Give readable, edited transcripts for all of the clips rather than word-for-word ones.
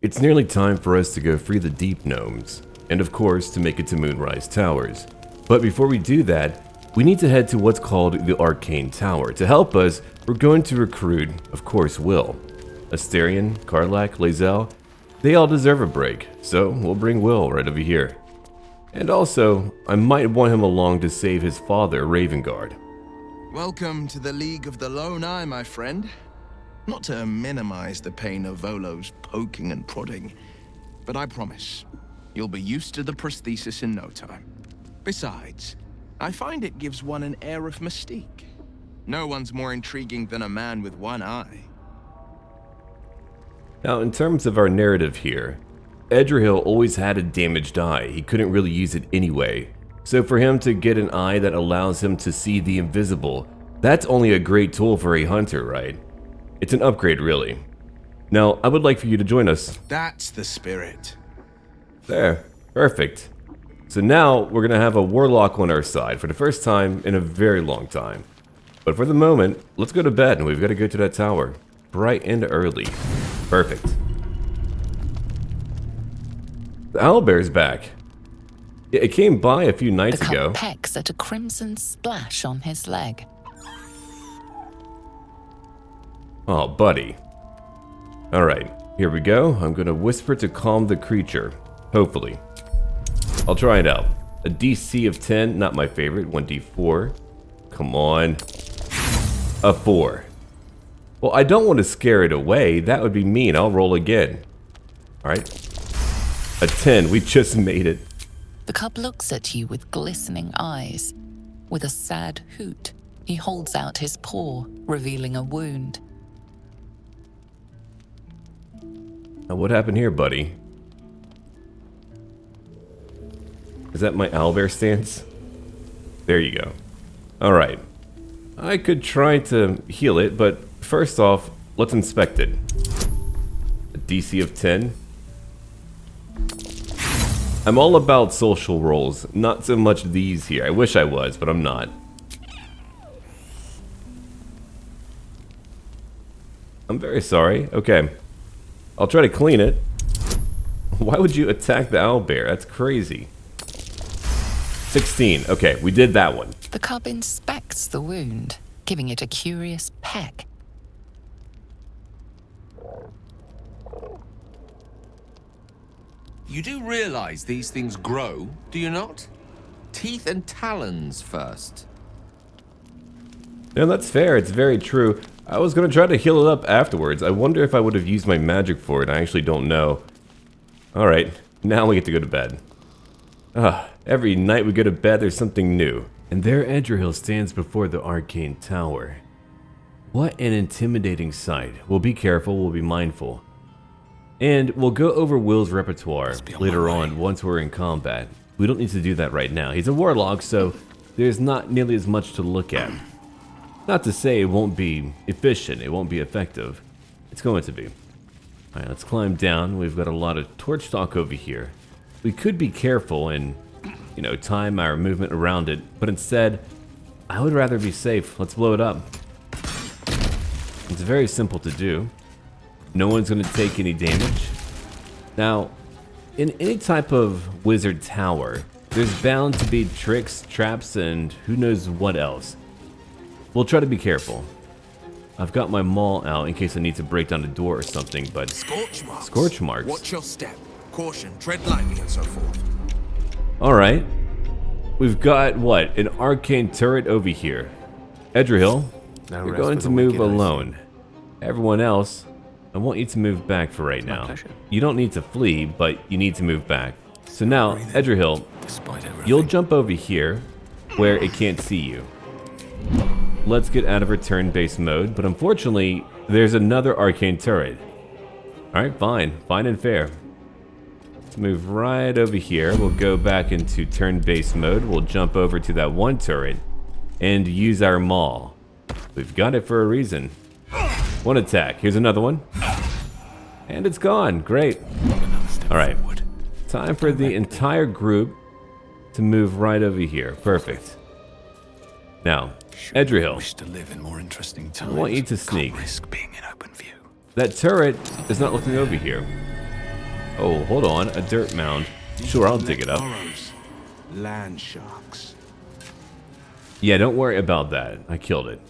It's nearly time for us to go free the Deep Gnomes, and of course to make it to Moonrise Towers. But before we do that, we need to head to what's called the Arcane Tower. To help us, we're going to recruit, of course, Wyll. Asterion, Karlach, Lae'zel, they all deserve a break, so we'll bring Wyll right over here. And also, I might want him along to save his father, Ravengard. Welcome to the League of the Lone Eye, my friend. Not to minimize the pain of Volo's poking and prodding, but I promise, you'll be used to the prosthesis in no time. Besides, I find it gives one an air of mystique. No one's more intriguing than a man with one eye. Now, in terms of our narrative here, Edrahil always had a damaged eye. He couldn't really use it anyway. So for him to get an eye that allows him to see the invisible, that's only a great tool for a hunter, right? It's an upgrade, really. Now, I would like for you to join us. That's the spirit. There, perfect. So now we're gonna have a warlock on our side for the first time in a very long time. But for the moment, let's go to bed and we've got to go to that tower. Bright and early. Perfect. The owlbear's back. It came by a few nights the ago. cub pecks at a crimson splash on his leg. Oh, buddy. Alright, here we go. I'm gonna whisper to calm the creature. Hopefully. I'll try it out. A DC of 10, not my favorite. 1d4. Come on. A 4. Well, I don't want to scare it away. That would be mean. I'll roll again. Alright. A 10. We just made it. The cub looks at you with glistening eyes. With a sad hoot, he holds out his paw, revealing a wound. Now, what happened here, buddy? Is that my owlbear stance? There you go. Alright. I could try to heal it, but first off, let's inspect it. A DC of 10. I'm all about social rolls, not so much these here. I wish I was, but I'm not. I'm very sorry. Okay. I'll try to clean it. Why would you attack the owlbear? That's crazy. 16. Okay, we did that one. The cub inspects the wound, giving it a curious peck. You do realize these things grow, do you not? Teeth and talons first. Yeah, that's fair. It's very true. I was going to try to heal it up afterwards. I wonder if I would have used my magic for it. I actually don't know. Alright, now we get to go to bed. Every night we go to bed, there's something new. And there Edrahil stands before the Arcane Tower. What an intimidating sight. We'll be careful, we'll be mindful. And we'll go over Wyll's repertoire later on once we're in combat. We don't need to do that right now. He's a warlock, so there's not nearly as much to look at. Not to say it won't be efficient, it won't be effective. It's going to be. Alright, let's climb down. We've got a lot of torch stock over here. We could be careful and, time our movement around it, but instead, I would rather be safe. Let's blow it up. It's very simple to do. No one's going to take any damage. Now, in any type of wizard tower, there's bound to be tricks, traps, and who knows what else. We'll try to be careful. I've got my maul out in case I need to break down a door or something, but... Scorch marks. Scorch marks? Watch your step. Caution, tread lightly, and so forth. Alright. We've got, what, an arcane turret over here. Edrahil, you're going to move alone. Everyone else, I want you to move back for right now. You don't need to flee, but you need to move back. So now, Edrahil, you'll jump over here where it can't see you. Let's get out of our turn-based mode, but unfortunately, there's another arcane turret. Alright, fine. Fine and fair. Let's move right over here. We'll go back into turn-based mode. We'll jump over to that one turret and use our maul. We've got it for a reason. One attack. Here's another one. And it's gone. Great. Alright. Time for the entire group to move right over here. Perfect. Now, Edrahil, I want you to sneak. That turret is not looking over here. Oh, hold on. A dirt mound. Sure, I'll dig it up. Burrows. Land sharks. Yeah, don't worry about that. I killed it.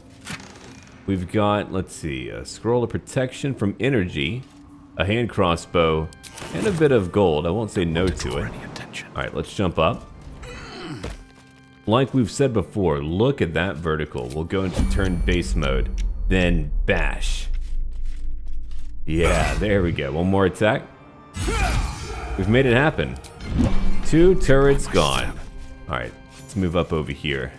We've got, let's see, a scroll of protection from energy, a hand crossbow, and a bit of gold. I won't say no to it. Alright, let's jump up. Like we've said before, look at that vertical. We'll go into turn base mode, then bash. Yeah, there we go. One more attack. We've made it happen. 2 turrets gone. Alright, let's move up over here.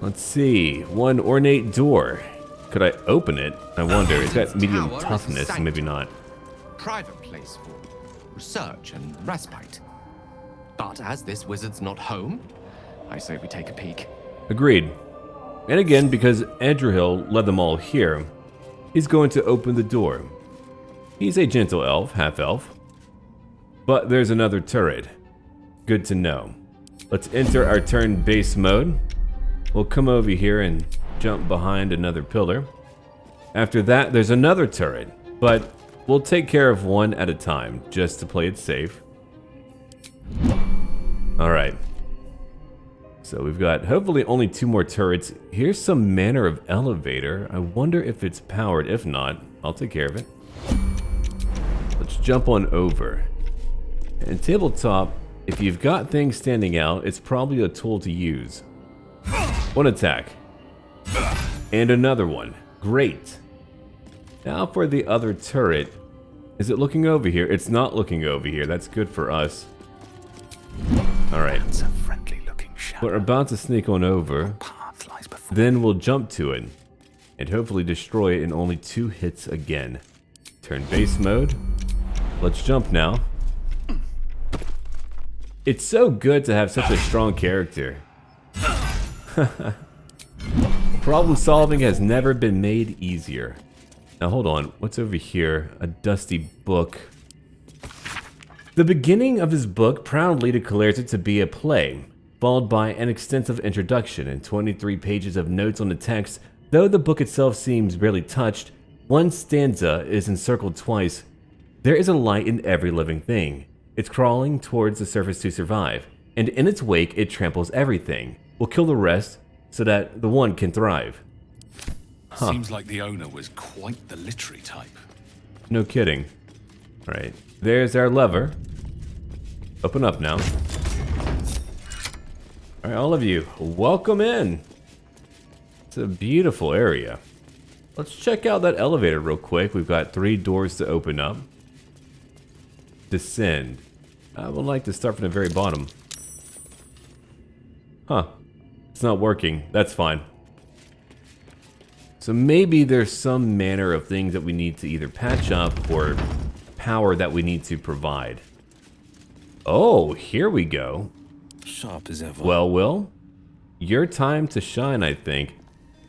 Let's see. 1 ornate door. Could I open it? I wonder. It's got medium toughness, so maybe not. Private place for research and respite. But as this wizard's not home, I say we take a peek. Agreed. And again, because Edrahil led them all here, he's going to open the door. He's a gentle elf, half-elf. But there's another turret. Good to know. Let's enter our turn base mode. We'll come over here and jump behind another pillar. After that, there's another turret, but we'll take care of one at a time, just to play it safe. Alright. So we've got hopefully only 2 more turrets. Here's some manner of elevator. I wonder if it's powered. If not, I'll take care of it. Let's jump on over. And tabletop, if you've got things standing out, it's probably a tool to use. 1 attack. And another one. Great. Now for the other turret. Is it looking over here? It's not looking over here. That's good for us. Alright. We're about to sneak on over. Then we'll jump to it. And hopefully destroy it in only 2 hits again. Turn base mode. Let's jump now. It's so good to have such a strong character. Problem solving has never been made easier. Now hold on, what's over here? A dusty book. The beginning of his book proudly declares it to be a play, followed by an extensive introduction and 23 pages of notes on the text. Though the book itself seems barely touched, one stanza is encircled twice. There is a light in every living thing. It's crawling towards the surface to survive, and in its wake it tramples everything. We'll kill the rest so that the one can thrive. Huh. Seems like the owner was quite the literary type. No kidding. Alright, there's our lever. Open up now. Alright, all of you, welcome in. It's a beautiful area. Let's check out that elevator real quick. We've got 3 doors to open up. Descend. I would like to start from the very bottom. Huh. It's not working. That's fine. So maybe there's some manner of things that we need to either patch up or power that we need to provide. Oh, here we go. Sharp as ever. Well, Wyll, your time to shine, I think.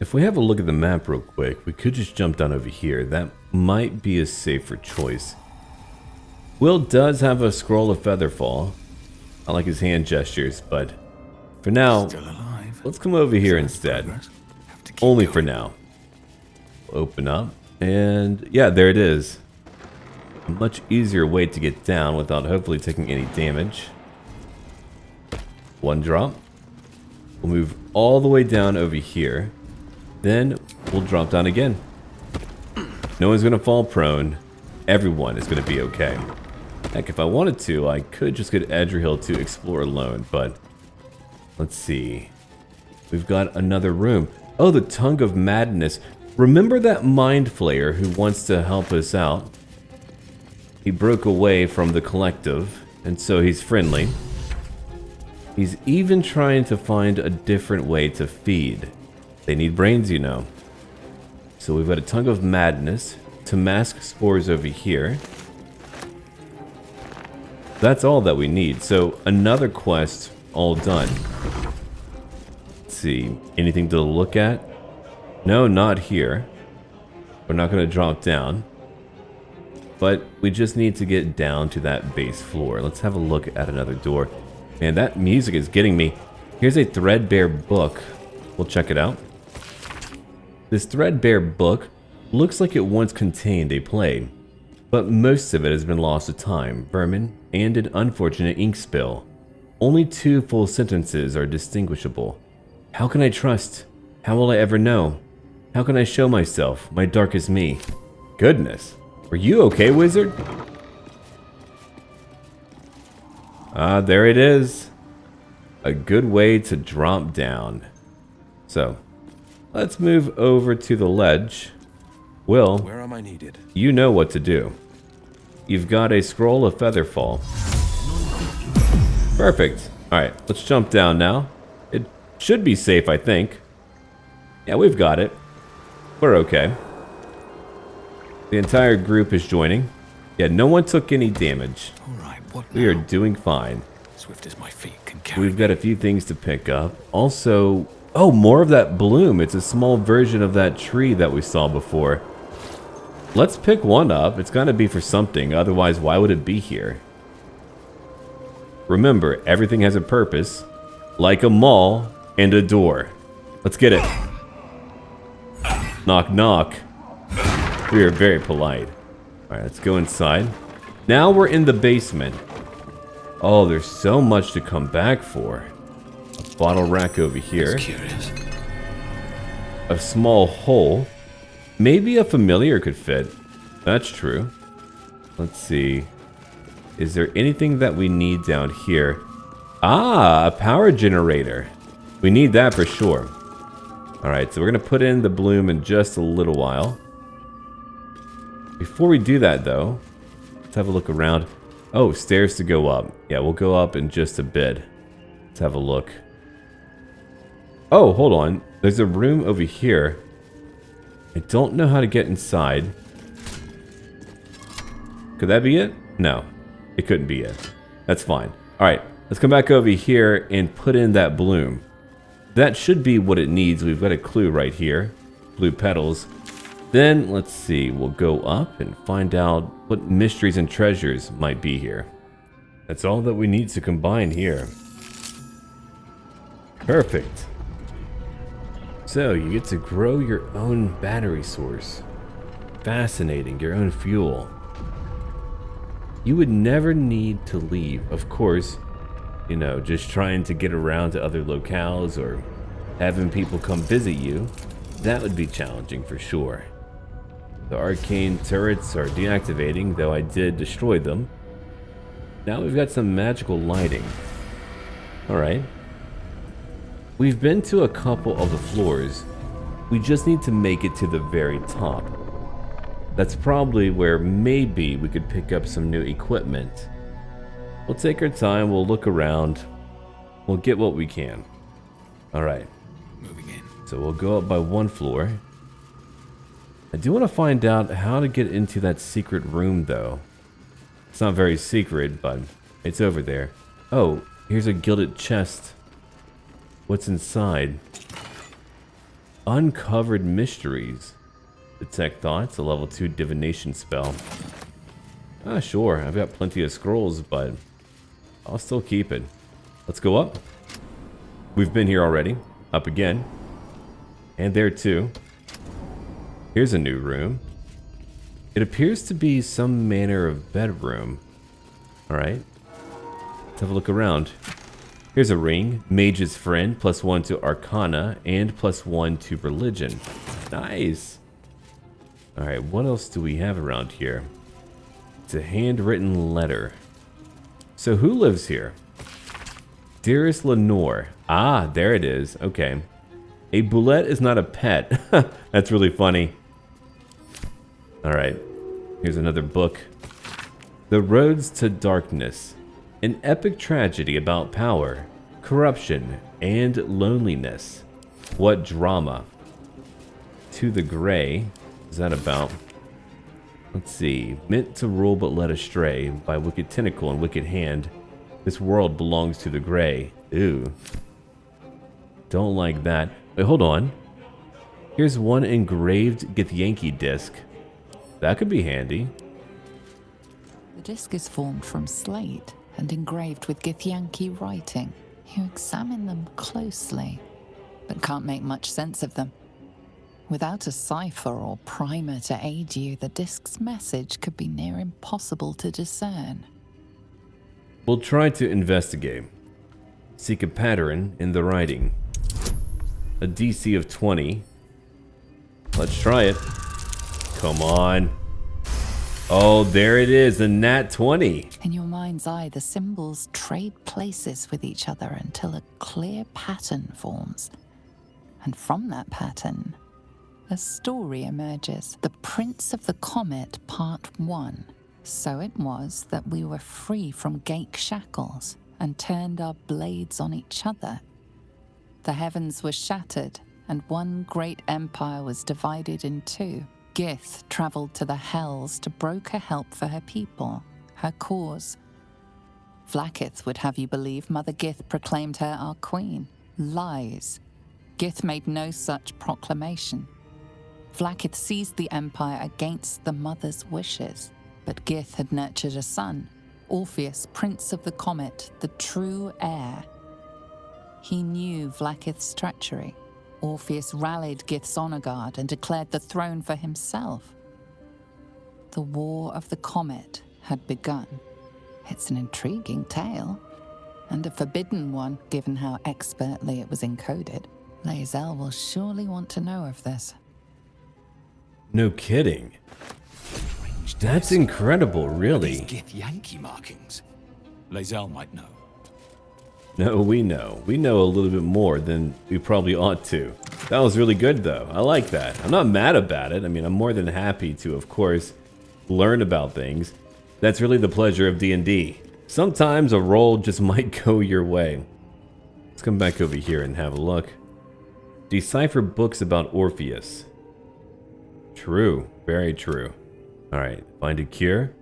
If we have a look at the map real quick, we could just jump down over here. That might be a safer choice. Wyll does have a scroll of Featherfall. I like his hand gestures, but for now, let's come over here instead. Only for now. Open up, and yeah, there it is. A much easier way to get down without hopefully taking any damage. 1 drop. We'll move all the way down over here. Then we'll drop down again. No one's gonna fall prone. Everyone is gonna be okay. Heck, if I wanted to, I could just get Edrahil to explore alone, but let's see. We've got another room. Oh, the Tongue of Madness. Remember that Mind Flayer who wants to help us out? He broke away from the collective, and so he's friendly. He's even trying to find a different way to feed. They need brains, you know. So we've got a Tongue of Madness, Tamask Spores over here. That's all that we need. So another quest all done. Let's see, anything to look at? No, not here. We're not going to drop down. But we just need to get down to that base floor. Let's have a look at another door. Man, that music is getting me. Here's a threadbare book. We'll check it out. This threadbare book looks like it once contained a play. but most of it has been lost to time, vermin, and an unfortunate ink spill. Only 2 full sentences are distinguishable. How can I trust? How will I ever know? How can I show myself, my darkest me? Goodness. Are you okay, wizard? Ah, there it is. A good way to drop down. So, let's move over to the ledge. Wyll, Where am I needed? you know what to do. You've got a scroll of featherfall. Perfect. Alright, let's jump down now. It should be safe, I think. Yeah, we've got it. We're okay. The entire group is joining. Yeah, no one took any damage. Alright, what We are now? doing fine. Swift as my feet can carry We've got a few things to pick up. Also, oh, more of that bloom. It's a small version of that tree that we saw before. Let's pick one up. It's got to be for something. Otherwise, why would it be here? Remember, everything has a purpose. Like a mall and a door. Let's get it. Knock, knock. We are very polite. Alright, let's go inside. Now we're in the basement. Oh, there's so much to come back for. A bottle rack over here. Curious. A small hole. Maybe a familiar could fit. That's true. Let's see. Is there anything that we need down here? Ah, a power generator. We need that for sure. Alright, so we're going to put in the bloom in just a little while. Before we do that, though, let's have a look around. Oh, stairs to go up. Yeah, we'll go up in just a bit. Let's have a look. Oh, hold on. There's a room over here. I don't know how to get inside. Could that be it? No, it couldn't be it. That's fine. Alright, let's come back over here and put in that bloom. That should be what it needs. We've got a clue right here. Blue petals. Then, let's see, we'll go up and find out what mysteries and treasures might be here. That's all that we need to combine here. Perfect. So, you get to grow your own battery source. Fascinating, your own fuel. You would never need to leave, of course. You know, just trying to get around to other locales or having people come visit you. That would be challenging for sure. The Arcane Turrets are deactivating, though I did destroy them. Now we've got some magical lighting. Alright. We've been to a couple of the floors. We just need to make it to the very top. That's probably where maybe we could pick up some new equipment. We'll take our time, we'll look around. We'll get what we can. Alright. Moving in. So we'll go up by 1 floor. I do want to find out how to get into that secret room, though. It's not very secret, but it's over there. Oh, here's a gilded chest. What's inside? Uncovered mysteries. Detect thoughts, a level 2 divination spell. Ah, sure, I've got plenty of scrolls, but I'll still keep it. Let's go up. We've been here already. Up again. And there too. Here's a new room. It appears to be some manner of bedroom. Alright. Let's have a look around. Here's a ring. Mage's Friend. +1 to Arcana. And +1 to Religion. Nice. Alright, what else do we have around here? It's a handwritten letter. So who lives here? Dearest Lenore. Ah, there it is. Okay. A boulette is not a pet. That's really funny. Alright. Here's another book. The Roads to Darkness. An epic tragedy about power, corruption, and loneliness. What drama? To the Grey. What's that about? Let's see. Meant to rule but led astray by wicked tentacle and wicked hand. This world belongs to the Grey. Ooh. Don't like that. Wait, hold on. Here's one engraved Githyanki disc. That could be handy. The disc is formed from slate and engraved with Githyanki writing. You examine them closely, but can't make much sense of them. Without a cipher or primer to aid you, the disk's message could be near impossible to discern. We'll try to investigate. Seek a pattern in the writing. A DC of 20. Let's try it. Come on. Oh, there it is, a nat 20. In your mind's eye, the symbols trade places with each other until a clear pattern forms. And from that pattern, a story emerges. The Prince of the Comet, Part 1. So it was that we were free from Gake shackles and turned our blades on each other. The heavens were shattered, and one great empire was divided in two. Gith travelled to the Hells to broker help for her people, her cause. Vlaakith would have you believe Mother Gith proclaimed her our queen. Lies. Gith made no such proclamation. Vlaakith seized the empire against the mother's wishes, but Gith had nurtured a son, Orpheus, Prince of the Comet, the true heir. He knew Vlaakith's treachery. Orpheus rallied Gith's honor guard and declared the throne for himself. The War of the Comet had begun. It's an intriguing tale, and a forbidden one, given how expertly it was encoded. Lae'zel will surely want to know of this. No kidding. That's incredible, really. These Gith Yankee markings. Lae'zel might know. No, we know. We know a little bit more than we probably ought to. That was really good, though. I like that. I'm not mad about it. I mean, I'm more than happy to, of course, learn about things. That's really the pleasure of D&D. Sometimes a roll just might go your way. Let's come back over here and have a look. Decipher books about Orpheus. True. Very true. Alright, find a cure.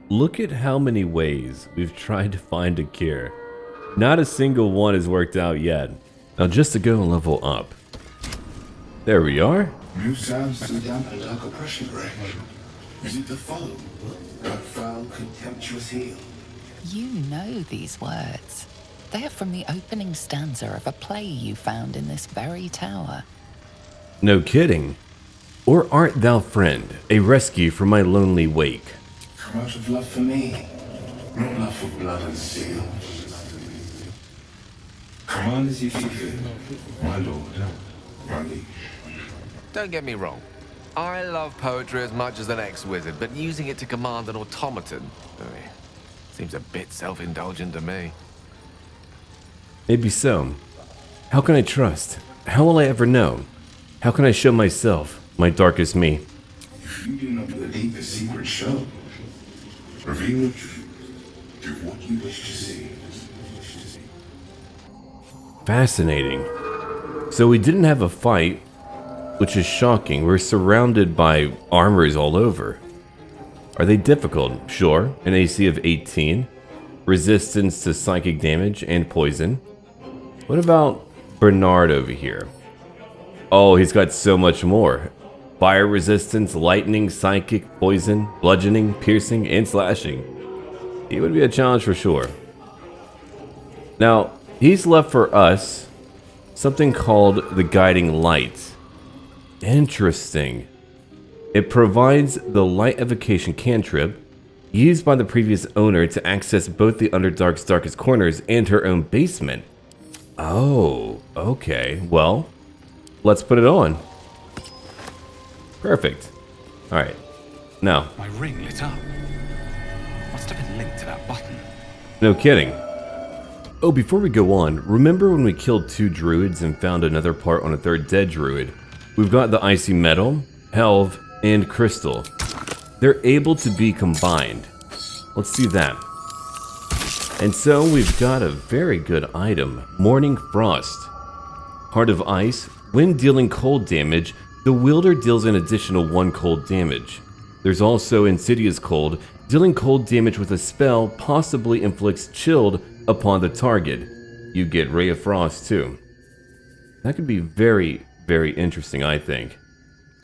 Look at how many ways we've tried to find a cure. Not a single one has worked out yet. Now just to go a level up. There we are. New sounds to dampen dark oppression range. Is it the foe? That foul, contemptuous heel? You know these words. They are from the opening stanza of a play you found in this very tower. No kidding. Or art thou, friend, a rescue from my lonely wake? Come out of love for me, not love for blood and zeal. Command as you see fit, my lord, my liege. Don't get me wrong. I love poetry as much as an ex-wizard, but using it to command an automaton seems a bit self-indulgent to me. Maybe so. How can I trust? How will I ever know? How can I show myself, my darkest me? If you do not believe the secret show, reveal the truth. Do what you wish to see. Fascinating. So we didn't have a fight, which is shocking. We're surrounded by armors all over. Are they difficult? Sure. An AC of 18. Resistance to psychic damage and poison. What about Bernard over here? Oh, he's got so much more. Fire resistance, lightning, psychic, poison, bludgeoning, piercing, and slashing. He would be a challenge for sure. Now, he's left for us something called the Guiding Light. Interesting. It provides the light evocation cantrip used by the previous owner to access both the Underdark's darkest corners and her own basement. Oh, okay. Well, let's put it on. Perfect. Alright. Now. My ring lit up. Must have been linked to that button. No kidding. Oh, before we go on, remember when we killed 2 druids and found another part on a 3rd dead druid? We've got the icy metal, helve, and crystal. They're able to be combined. Let's see that. And so we've got a very good item, Mourning Frost. Heart of Ice, when dealing cold damage, the wielder deals an additional 1 cold damage. There's also Insidious Cold, dealing cold damage with a spell possibly inflicts chilled upon the target. You get Ray of Frost too. That could be very, very interesting, I think.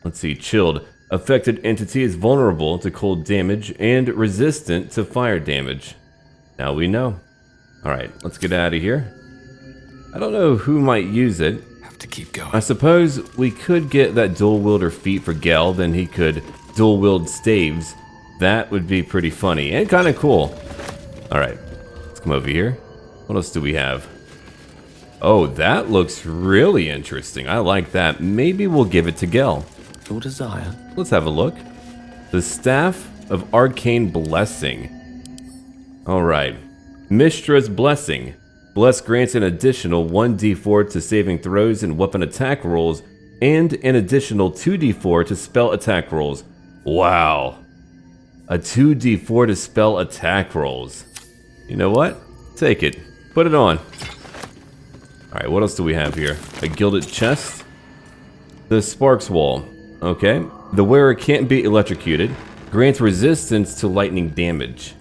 Let's see, chilled. Affected entity is vulnerable to cold damage and resistant to fire damage. Now we know. Alright, let's get out of here. I don't know who might use it. to keep going. I suppose we could get that dual wielder feat for Gale, then he could dual wield staves. That would be pretty funny and kind of cool. Alright, let's come over here. What else do we have? Oh, that looks really interesting. I like that. Maybe we'll give it to Gale. Your desire. Let's have a look. The Staff of Arcane Blessing. Alright. Mystra's Blessing. Bless grants an additional 1d4 to saving throws and weapon attack rolls, and an additional 2d4 to spell attack rolls. Wow. A 2d4 to spell attack rolls. You know what? Take it. Put it on. Alright, what else do we have here? A gilded chest. The Sparks Wall. Okay. The wearer can't be electrocuted. Grants resistance to lightning damage.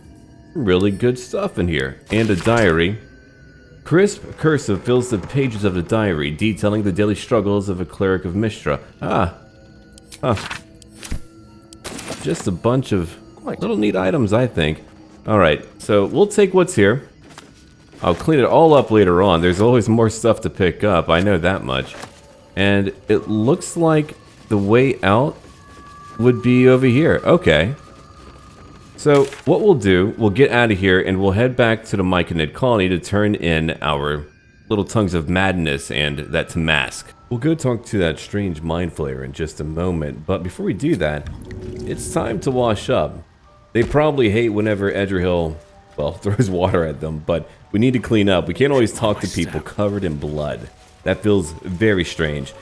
Really good stuff in here. And a diary. Crisp cursive fills the pages of the diary, detailing the daily struggles of a cleric of Mystra. Just a bunch of little neat items, I think. Alright, so we'll take what's here. I'll clean it all up later on. There's always more stuff to pick up, I know that much. And it looks like the way out would be over here. Okay. So what we'll do, we'll get out of here and we'll head back to the Myconid colony to turn in our little tongues of madness and that Tamask. We'll go talk to that strange mind flayer in just a moment, but before we do that, it's time to wash up. They probably hate whenever Edrahil, well, throws water at them, but we need to clean up. We can't always talk to people covered in blood. That feels very strange.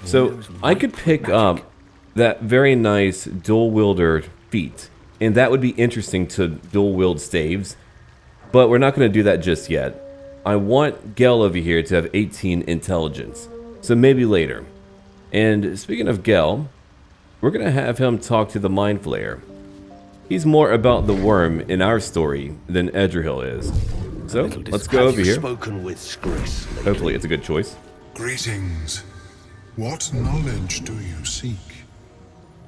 So I could pick up that very nice dual wielder feat. And that would be interesting to dual wield staves, but we're not going to do that just yet. I want Gale over here to have 18 intelligence, so maybe later. And speaking of Gale, we're going to have him talk to the Mind Flayer. He's more about the worm in our story than Edrahil is. So let's go over here. Spoken with Skris. Hopefully it's a good choice. Greetings. What knowledge do you seek?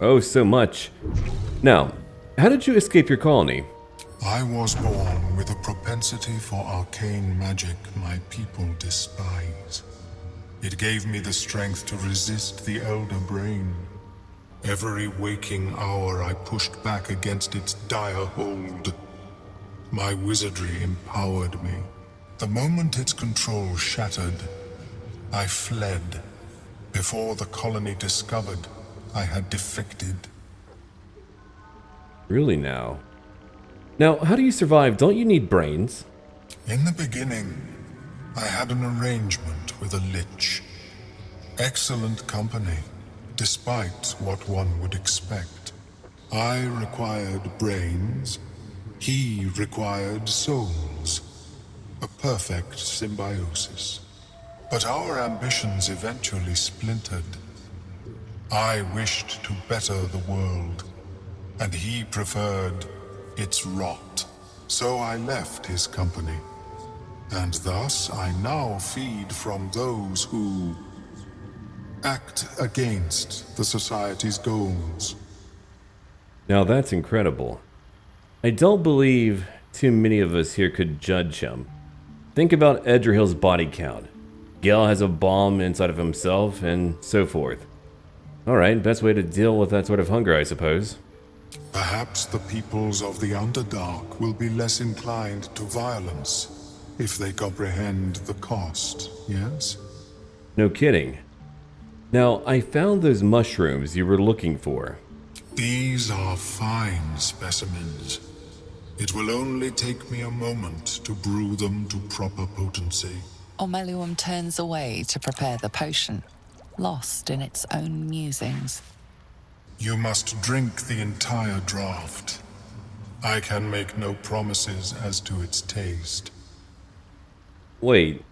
Oh, so much. Now, how did you escape your colony? I was born with a propensity for arcane magic my people despise. It gave me the strength to resist the Elder Brain. Every waking hour I pushed back against its dire hold. My wizardry empowered me. The moment its control shattered, I fled. Before the colony discovered I had defected. Really now? Now, how do you survive? Don't you need brains? In the beginning, I had an arrangement with a lich. Excellent company, despite what one would expect. I required brains, he required souls. A perfect symbiosis. But our ambitions eventually splintered. I wished to better the world, and he preferred its rot. So I left his company, and thus I now feed from those who act against the society's goals. Now that's incredible. I don't believe too many of us here could judge him. Think about Edrahil's body count. Gale has a bomb inside of himself, and so forth. Alright, best way to deal with that sort of hunger, I suppose. Perhaps the peoples of the Underdark will be less inclined to violence if they comprehend the cost, yes? No kidding. Now, I found those mushrooms you were looking for. These are fine specimens. It will only take me a moment to brew them to proper potency. Ormelium turns away to prepare the potion, lost in its own musings. You must drink the entire draught. I can make no promises as to its taste. Wait,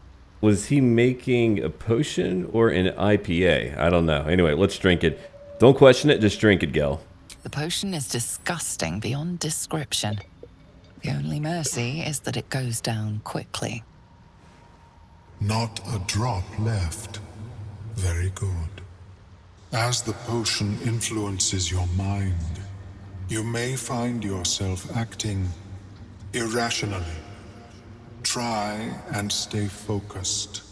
was he making a potion or an IPA? I don't know. Anyway, let's drink it. Don't question it, just drink it, Gale. The potion is disgusting beyond description. The only mercy is that it goes down quickly. Not a drop left. Very good. As the potion influences your mind, you may find yourself acting irrationally. Try and stay focused.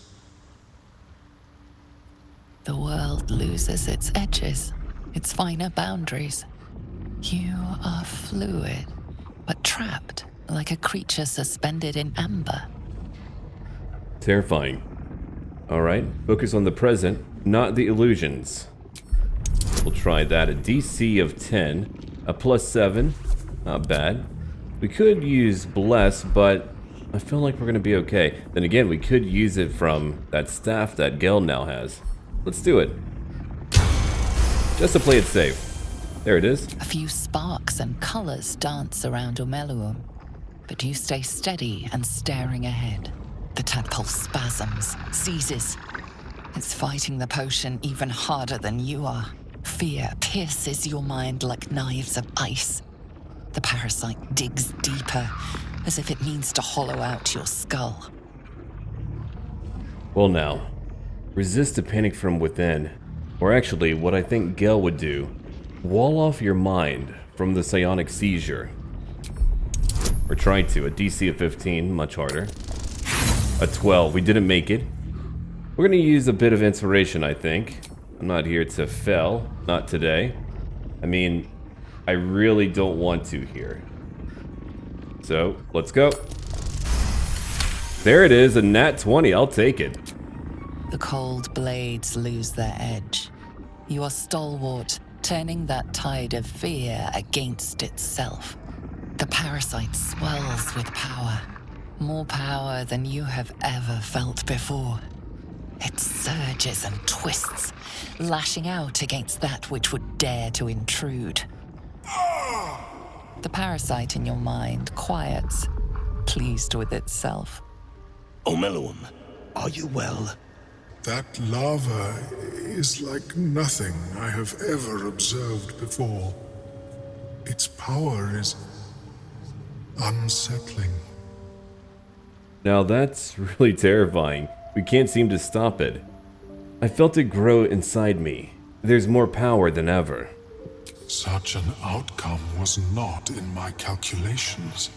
The world loses its edges, its finer boundaries. You are fluid, but trapped like a creature suspended in amber. Terrifying. Alright, focus on the present, not the illusions. We'll try that. A DC of 10, a +7, not bad. We could use Bless, but I feel like we're gonna be okay. Then again, we could use it from that staff that Gale now has. Let's do it. Just to play it safe. There it is. A few sparks and colors dance around Omeluum, but you stay steady and staring ahead. The tadpole spasms, seizes. It's fighting the potion even harder than you are. Fear pierces your mind like knives of ice. The parasite digs deeper, as if it means to hollow out your skull. Well now, resist the panic from within. Or actually, what I think Gale would do, wall off your mind from the psionic seizure. Or try to. A DC of 15, much harder. A 12, we didn't make it. We're gonna use a bit of inspiration, I think. I'm not here to fail, not today. I mean, I really don't want to here. So, let's go. There it is, a nat 20, I'll take it. The cold blades lose their edge. You are stalwart, turning that tide of fear against itself. The parasite swells with power. More power than you have ever felt before. It surges and twists, lashing out against that which would dare to intrude. The parasite in your mind quiets, pleased with itself. Omeluum, are you well? That lava is like nothing I have ever observed before. Its power is unsettling. Now that's really terrifying. We can't seem to stop it. I felt it grow inside me. There's more power than ever. Such an outcome was not in my calculations.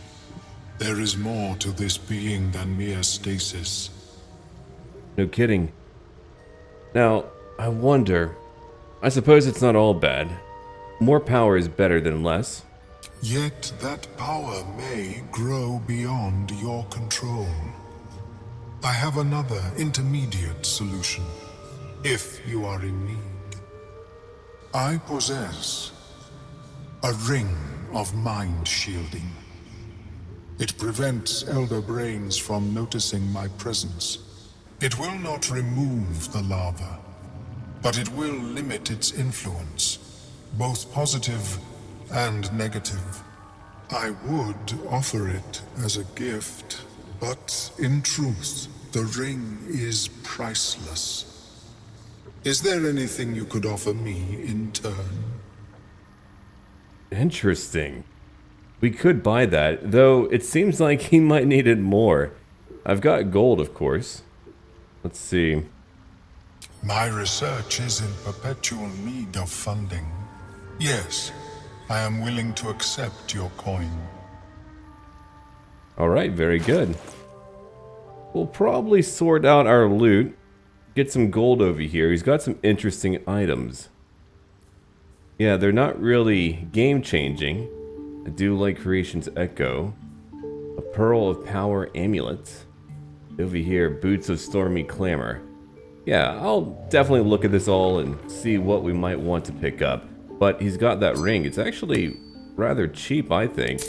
There is more to this being than mere stasis. No kidding. Now, I wonder... I suppose it's not all bad. More power is better than less. Yet that power may grow beyond your control. I have another intermediate solution, if you are in need. I possess a ring of mind shielding. It prevents elder brains from noticing my presence. It will not remove the lava, but it will limit its influence, both positive and negative. I would offer it as a gift, but in truth, the ring is priceless. Is there anything you could offer me in turn? Interesting. We could buy that, though it seems like he might need it more. I've got gold, of course. Let's see. My research is in perpetual need of funding. Yes, I am willing to accept your coin. Alright, very good. We'll probably sort out our loot. Get some gold over here. He's got some interesting items. Yeah, they're not really game-changing. I do like Creation's Echo. A Pearl of Power Amulet. Over here, Boots of Stormy Clamor. Yeah, I'll definitely look at this all and see what we might want to pick up. But he's got that ring. It's actually rather cheap, I think.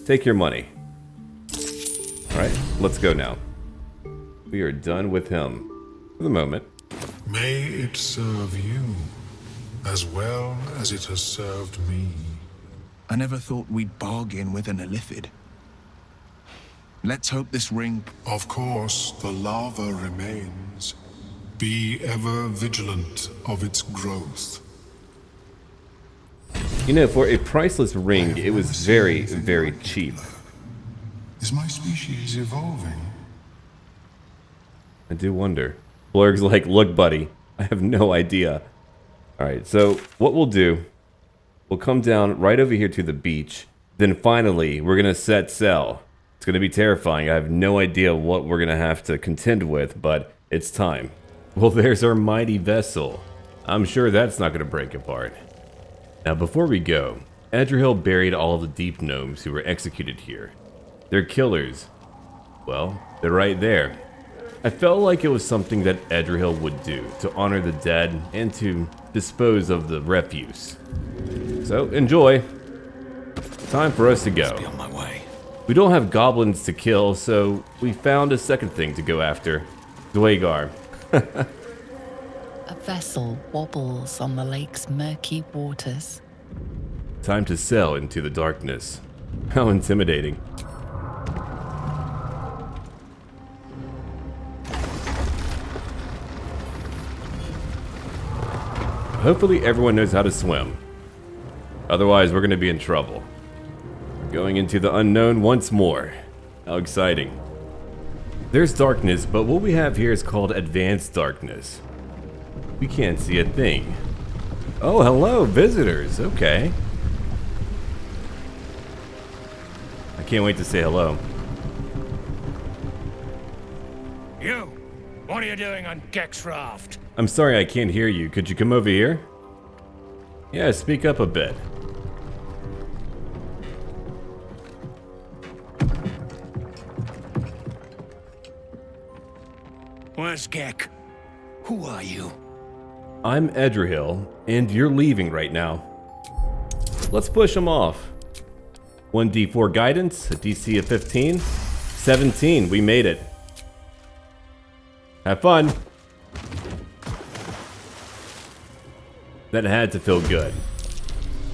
Take your money. Alright, let's go now. We are done with him. For the moment. May it serve you, as well as it has served me. I never thought we'd bargain with an illithid. Let's hope this ring... Of course, the lava remains. Be ever vigilant of its growth. You know, for a priceless ring, it was very, very cheap. Is my species evolving? I do wonder. Blurg's like, look, buddy, I have no idea. Alright, so what we'll do, we'll come down right over here to the beach. Then finally, we're going to set sail. It's going to be terrifying. I have no idea what we're going to have to contend with, but it's time. Well, there's our mighty vessel. I'm sure that's not going to break apart. Now, before we go, Edrahil buried all of the Deep Gnomes who were executed here. Their killers, well, they're right there. I felt like it was something that Edrahil would do to honor the dead and to dispose of the refuse. So, enjoy. Time for us to go. Be on my way. We don't have goblins to kill, so we found a second thing to go after. Duergar. A vessel wobbles on the lake's murky waters. Time to sail into the darkness. How intimidating. Hopefully everyone knows how to swim. Otherwise, we're going to be in trouble. Going into the unknown once more. How exciting. There's darkness, but what we have here is called advanced darkness. We can't see a thing. Oh, hello, visitors. Okay. I can't wait to say hello. You! What are you doing on Gek's raft? I'm sorry I can't hear you. Could you come over here? Yeah, speak up a bit. Where's Gek? Who are you? I'm Edrahil, and you're leaving right now. Let's push him off. 1d4 guidance, a DC of 15. 17, we made it. Have fun. That had to feel good.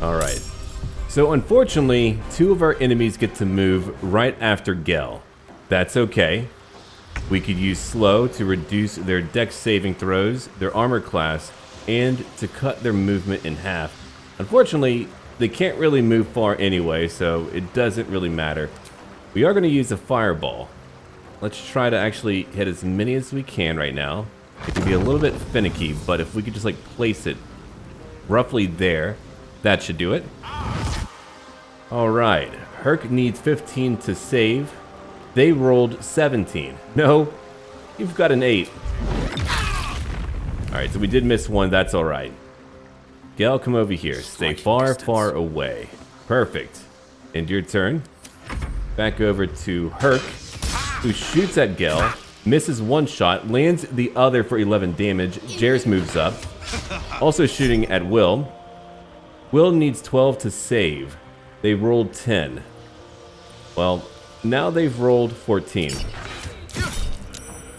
Alright. So unfortunately, 2 of our enemies get to move right after Gale. That's okay. We could use slow to reduce their dex saving throws, their armor class, and to cut their movement in half. Unfortunately, they can't really move far anyway, so it doesn't really matter. We are going to use a fireball. Let's try to actually hit as many as we can right now. It can be a little bit finicky, but if we could just like place it roughly there, that should do it. Alright, Herc needs 15 to save. They rolled 17. No, you've got an 8. Alright, so we did miss one, that's alright. Gale, come over here. Stay far, far away. Perfect. End your turn. Back over to Herc, who shoots at Gale, misses one shot, lands the other for 11 damage. Jairus moves up, also shooting at Wyll. Wyll needs 12 to save. They rolled 10. Well, now they've rolled 14.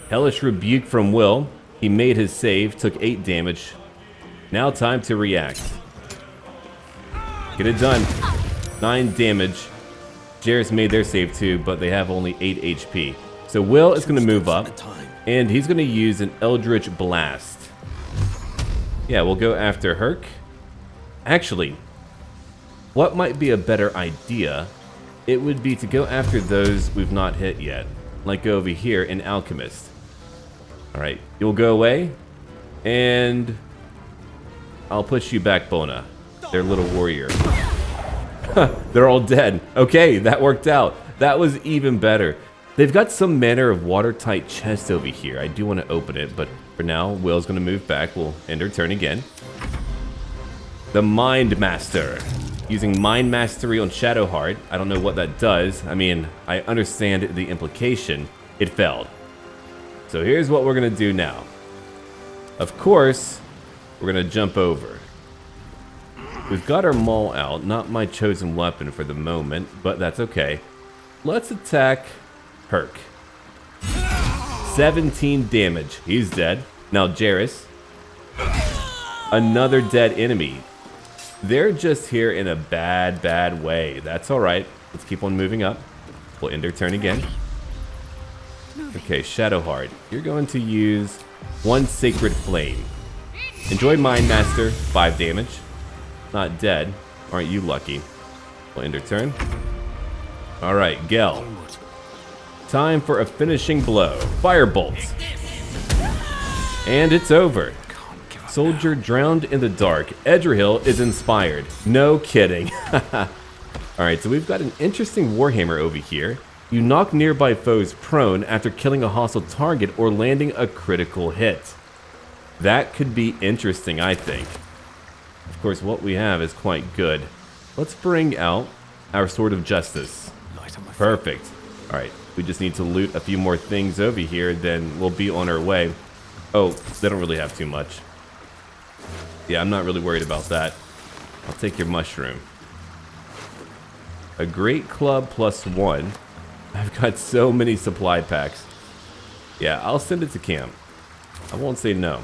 Hellish Rebuke from Wyll. He made his save, took 8 damage. Now time to react. Get it done. 9 damage. Jairus made their save too, but they have only 8 HP. So Wyll is going to move up, and he's going to use an Eldritch Blast. Yeah, we'll go after Herc. Actually, what might be a better idea, it would be to go after those we've not hit yet. Like over here in Alchemist. Alright, you'll go away, and I'll push you back, Bona. Their little warrior. They're all dead. Okay, that worked out. That was even better. They've got some manner of watertight chest over here. I do want to open it, but for now, Will's going to move back. We'll end her turn again. The Mind Master. Using Mind Mastery on Shadowheart. I don't know what that does. I mean, I understand the implication. It failed. So here's what we're going to do now. Of course, we're going to jump over. We've got our maul out. Not my chosen weapon for the moment, but that's okay. Let's attack Herc. 17 damage. He's dead. Now Jairus. Another dead enemy. They're just here in a bad, bad way. That's alright. Let's keep on moving up. We'll end our turn again. Okay, Shadowheart. You're going to use 1 Sacred Flame. Enjoy Mind Master. 5 damage. Not dead. Aren't you lucky? We'll end our turn. Alright, Gale. Time for a finishing blow. Firebolt. And it's over. Soldier drowned in the dark. Edrahil is inspired. No kidding. Alright, so we've got an interesting Warhammer over here. You knock nearby foes prone after killing a hostile target or landing a critical hit. That could be interesting, I think. Of course, what we have is quite good. Let's bring out our Sword of Justice. Perfect. Alright, we just need to loot a few more things over here, then we'll be on our way. Oh, they don't really have too much. Yeah, I'm not really worried about that. I'll take your mushroom. A great club +1. I've got so many supply packs. Yeah, I'll send it to camp. I won't say no.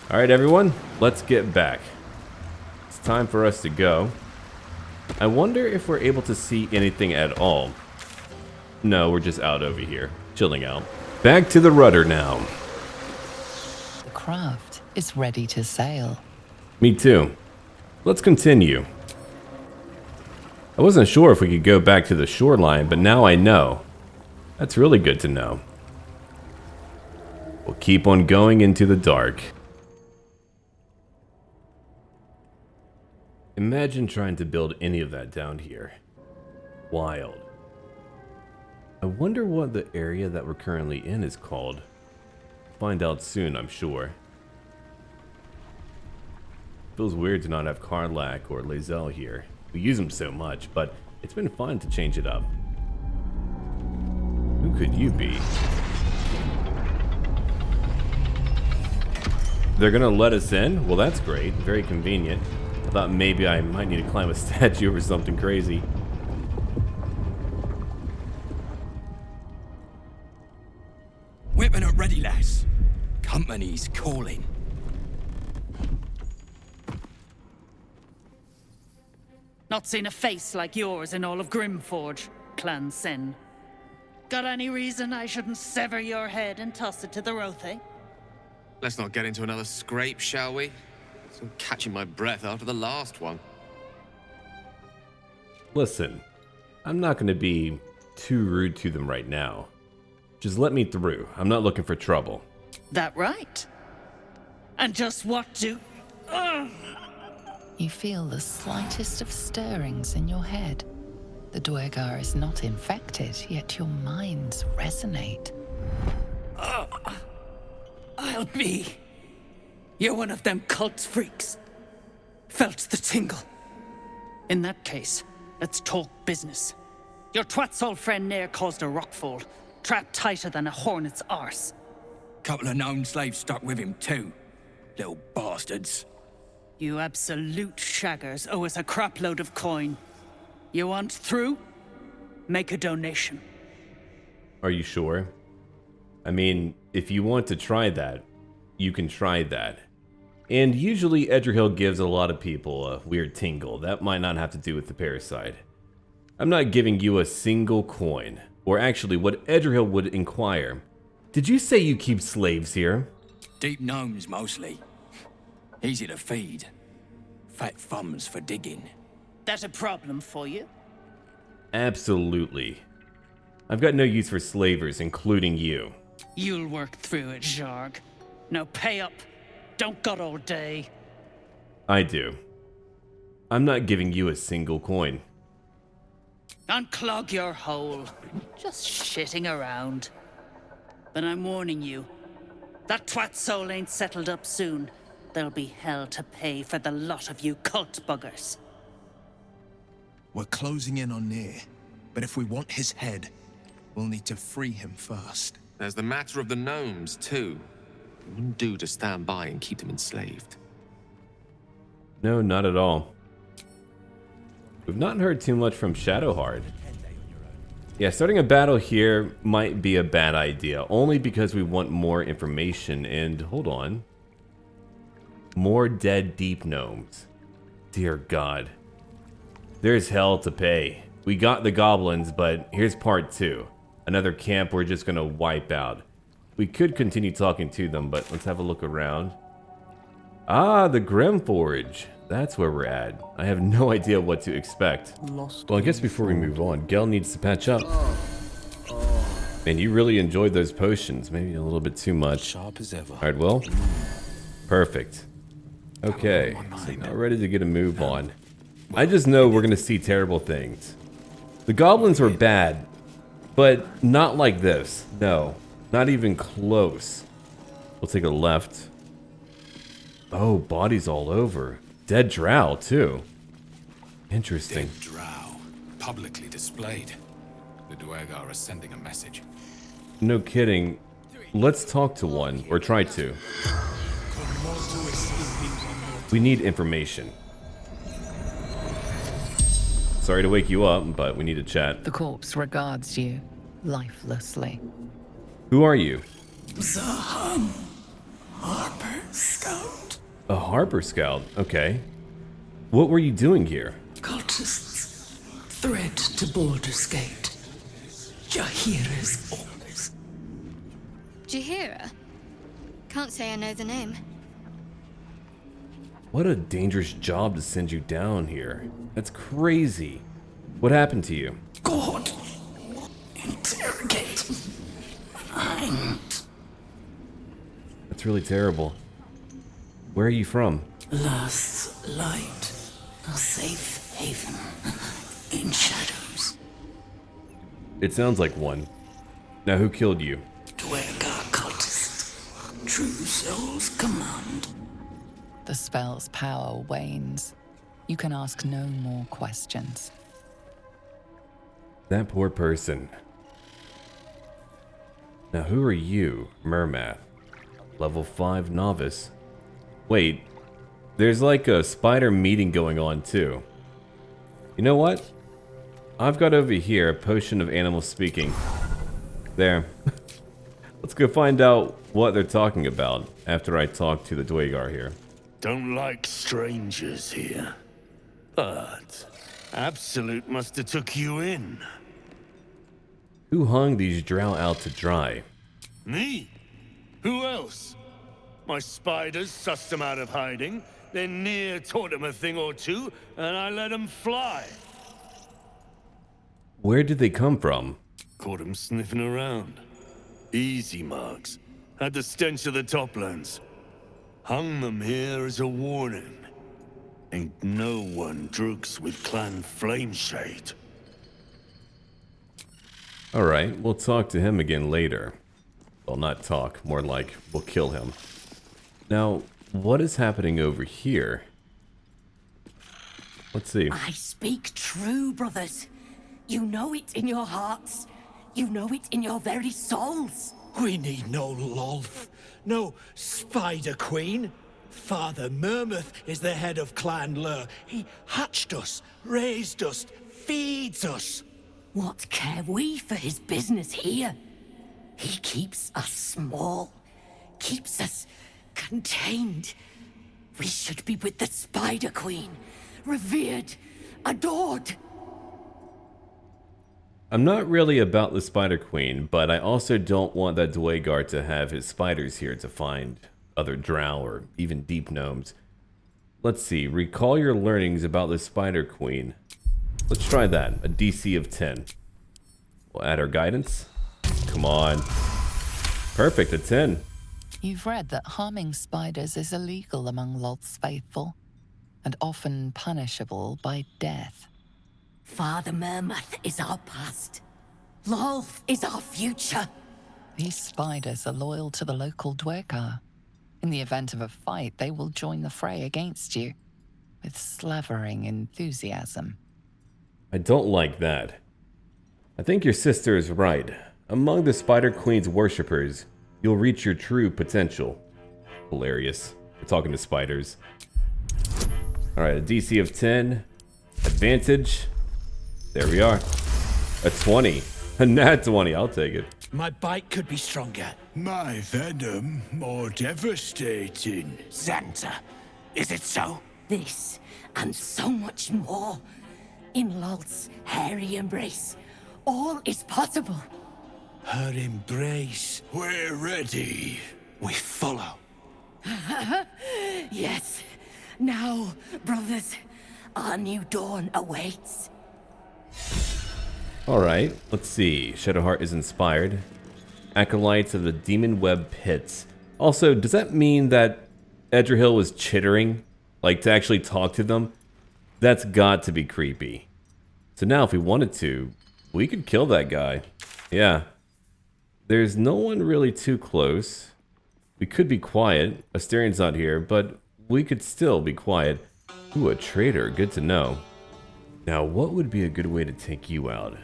Alright everyone, let's get back. It's time for us to go. I wonder if we're able to see anything at all. No, we're just out over here, chilling out. Back to the rudder now. The craft is ready to sail. Me too. Let's continue. I wasn't sure if we could go back to the shoreline, but now I know. That's really good to know. We'll keep on going into the dark. Imagine trying to build any of that down here. Wild. I wonder what the area that we're currently in is called. Find out soon, I'm sure. Feels weird to not have Karlach or Lae'zel here. We use them so much, but it's been fun to change it up. Who could you be? They're gonna let us in? Well, that's great. Very convenient. I thought maybe I might need to climb a statue or something crazy. Whipping it ready, lass. Company's calling. Not seen a face like yours in all of Grymforge, Clan Sen. Got any reason I shouldn't sever your head and toss it to the Rothe? Let's not get into another scrape, shall we? I'm catching my breath after the last one. Listen, I'm not going to be too rude to them right now. Just let me through. I'm not looking for trouble. That right? And just what do... You feel the slightest of stirrings in your head. The Duergar is not infected, yet your minds resonate. I'll be... You're one of them cult freaks. Felt the tingle. In that case, let's talk business. Your twat's old friend Nair caused a rockfall, trapped tighter than a hornet's arse. Couple of known slaves stuck with him too. Little bastards. You absolute shaggers owe us a crapload of coin. You want through? Make a donation. Are you sure? I mean, if you want to try that, you can try that. And usually Edrahil gives a lot of people a weird tingle. That might not have to do with the parasite. I'm not giving you a single coin. Or actually, what Edrahil would inquire. Did you say you keep slaves here? Deep Gnomes mostly. Easy to feed. Fat thumbs for digging. That a problem for you? Absolutely. I've got no use for slavers, including you. You'll work through it, Zharg. Now pay up. Don't got all day. I do. I'm not giving you a single coin. Unclog your hole. Just shitting around. But I'm warning you. That twat soul ain't settled up soon. There'll be hell to pay for the lot of you cult buggers. We're closing in on Nair, but if we want his head, we'll need to free him first. There's the matter of the gnomes, too. It wouldn't do to stand by and keep them enslaved. No, not at all. We've not heard too much from Shadowheart. Yeah, starting a battle here might be a bad idea, only because we want more information and, hold on. More dead Deep Gnomes. Dear God. There's hell to pay. We got the goblins, but here's part 2. Another camp we're just gonna wipe out. We could continue talking to them, but let's have a look around. Ah, the Grymforge. That's where we're at. I have no idea what to expect. Well, I guess before we move on, Gale needs to patch up. Man, you really enjoyed those potions. Maybe a little bit too much. Sharp as ever. Alright, well. Perfect. Okay, so now ready to get a move on. I just know we're gonna see terrible things. The goblins were bad, but not like this. No, not even close. We'll take a left. Oh, bodies all over. Dead drow, too. Interesting. Dead drow, publicly displayed. The Duergar are sending a message. No kidding. Let's talk to one, or try to. We need information. Sorry to wake you up, but we need to chat. The corpse regards you lifelessly. Who are you? Zaham, Harper Scout. A Harper Scout? Okay. What were you doing here? Cultists, threat to Baldur's Gate. Jahira's orders. Jahira? Can't say I know the name. What a dangerous job to send you down here. That's crazy. What happened to you? God, interrogate. That's really terrible. Where are you from? Last light, a safe haven in shadows. It sounds like one. Now who killed you? Duergar cultist, true soul's command. The spell's power wanes. You can ask no more questions. That poor person. Now who are you, Mermath? Level 5 novice. Wait, there's like a spider meeting going on too. You know what? I've got over here a potion of animal speaking. There. Let's go find out what they're talking about after I talk to the Duergar here. Don't like strangers here. But Absolute must have took you in. Who hung these drow out to dry? Me? Who else? My spiders sussed them out of hiding, then Near taught them a thing or two, and I let them fly. Where did they come from? Caught them sniffing around. Easy marks. Had the stench of the Toplands. Hung them here as a warning. Ain't no one drugs with Clan Flameshade. Alright, we'll talk to him again later. Well, not talk, more like we'll kill him. Now, what is happening over here? Let's see. I speak true, brothers. You know it in your hearts. You know it in your very souls. We need no Lolth, no Spider Queen. Father Mermuth is the head of Clan Lur. He hatched us, raised us, feeds us. What care we for his business here? He keeps us small, keeps us contained. We should be with the Spider Queen, revered, adored. I'm not really about the Spider Queen, but I also don't want that Duergar to have his spiders here to find other drow or even deep gnomes. Let's see, recall your learnings about the Spider Queen. Let's try that, a DC of 10. We'll add our guidance. Come on. Perfect, a 10. You've read that harming spiders is illegal among Lolth's faithful, and often punishable by death. Father Mermuth is our past. Lolth is our future. These spiders are loyal to the local Duergar. In the event of a fight, they will join the fray against you, with slavering enthusiasm. I don't like that. I think your sister is right. Among the Spider Queen's worshippers, you'll reach your true potential. Hilarious. We're talking to spiders. Alright, a DC of 10. Advantage. There we are. A 20. A nat 20, I'll take it. My bite could be stronger. My venom more devastating. Xanta, is it so? This, and so much more. In Lolth's hairy embrace, all is possible. Her embrace. We're ready. We follow. Yes. Now, brothers, our new dawn awaits. Alright, let's see. Shadowheart is inspired. Acolytes of the Demon Web Pits. Also, does that mean that Edrahil was chittering? Like, to actually talk to them? That's got to be creepy. So now, if we wanted to, we could kill that guy. Yeah. There's no one really too close. We could be quiet. Asterian's not here, but we could still be quiet. Ooh, a traitor. Good to know. Now, what would be a good way to take you out?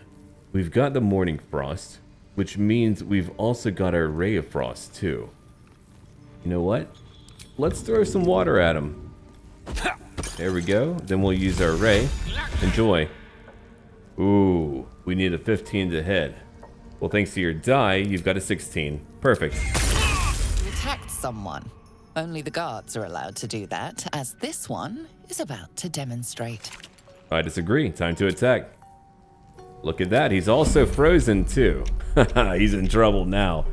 We've got the Mourning Frost, which means we've also got our Ray of Frost, too. You know what? Let's throw some water at him. There we go. Then we'll use our Ray. Enjoy. Ooh, we need a 15 to hit. Well, thanks to your die, you've got a 16. Perfect. You attacked someone. Only the guards are allowed to do that, as this one is about to demonstrate. I disagree. Time to attack. Look at that. He's also frozen, too. He's in trouble now.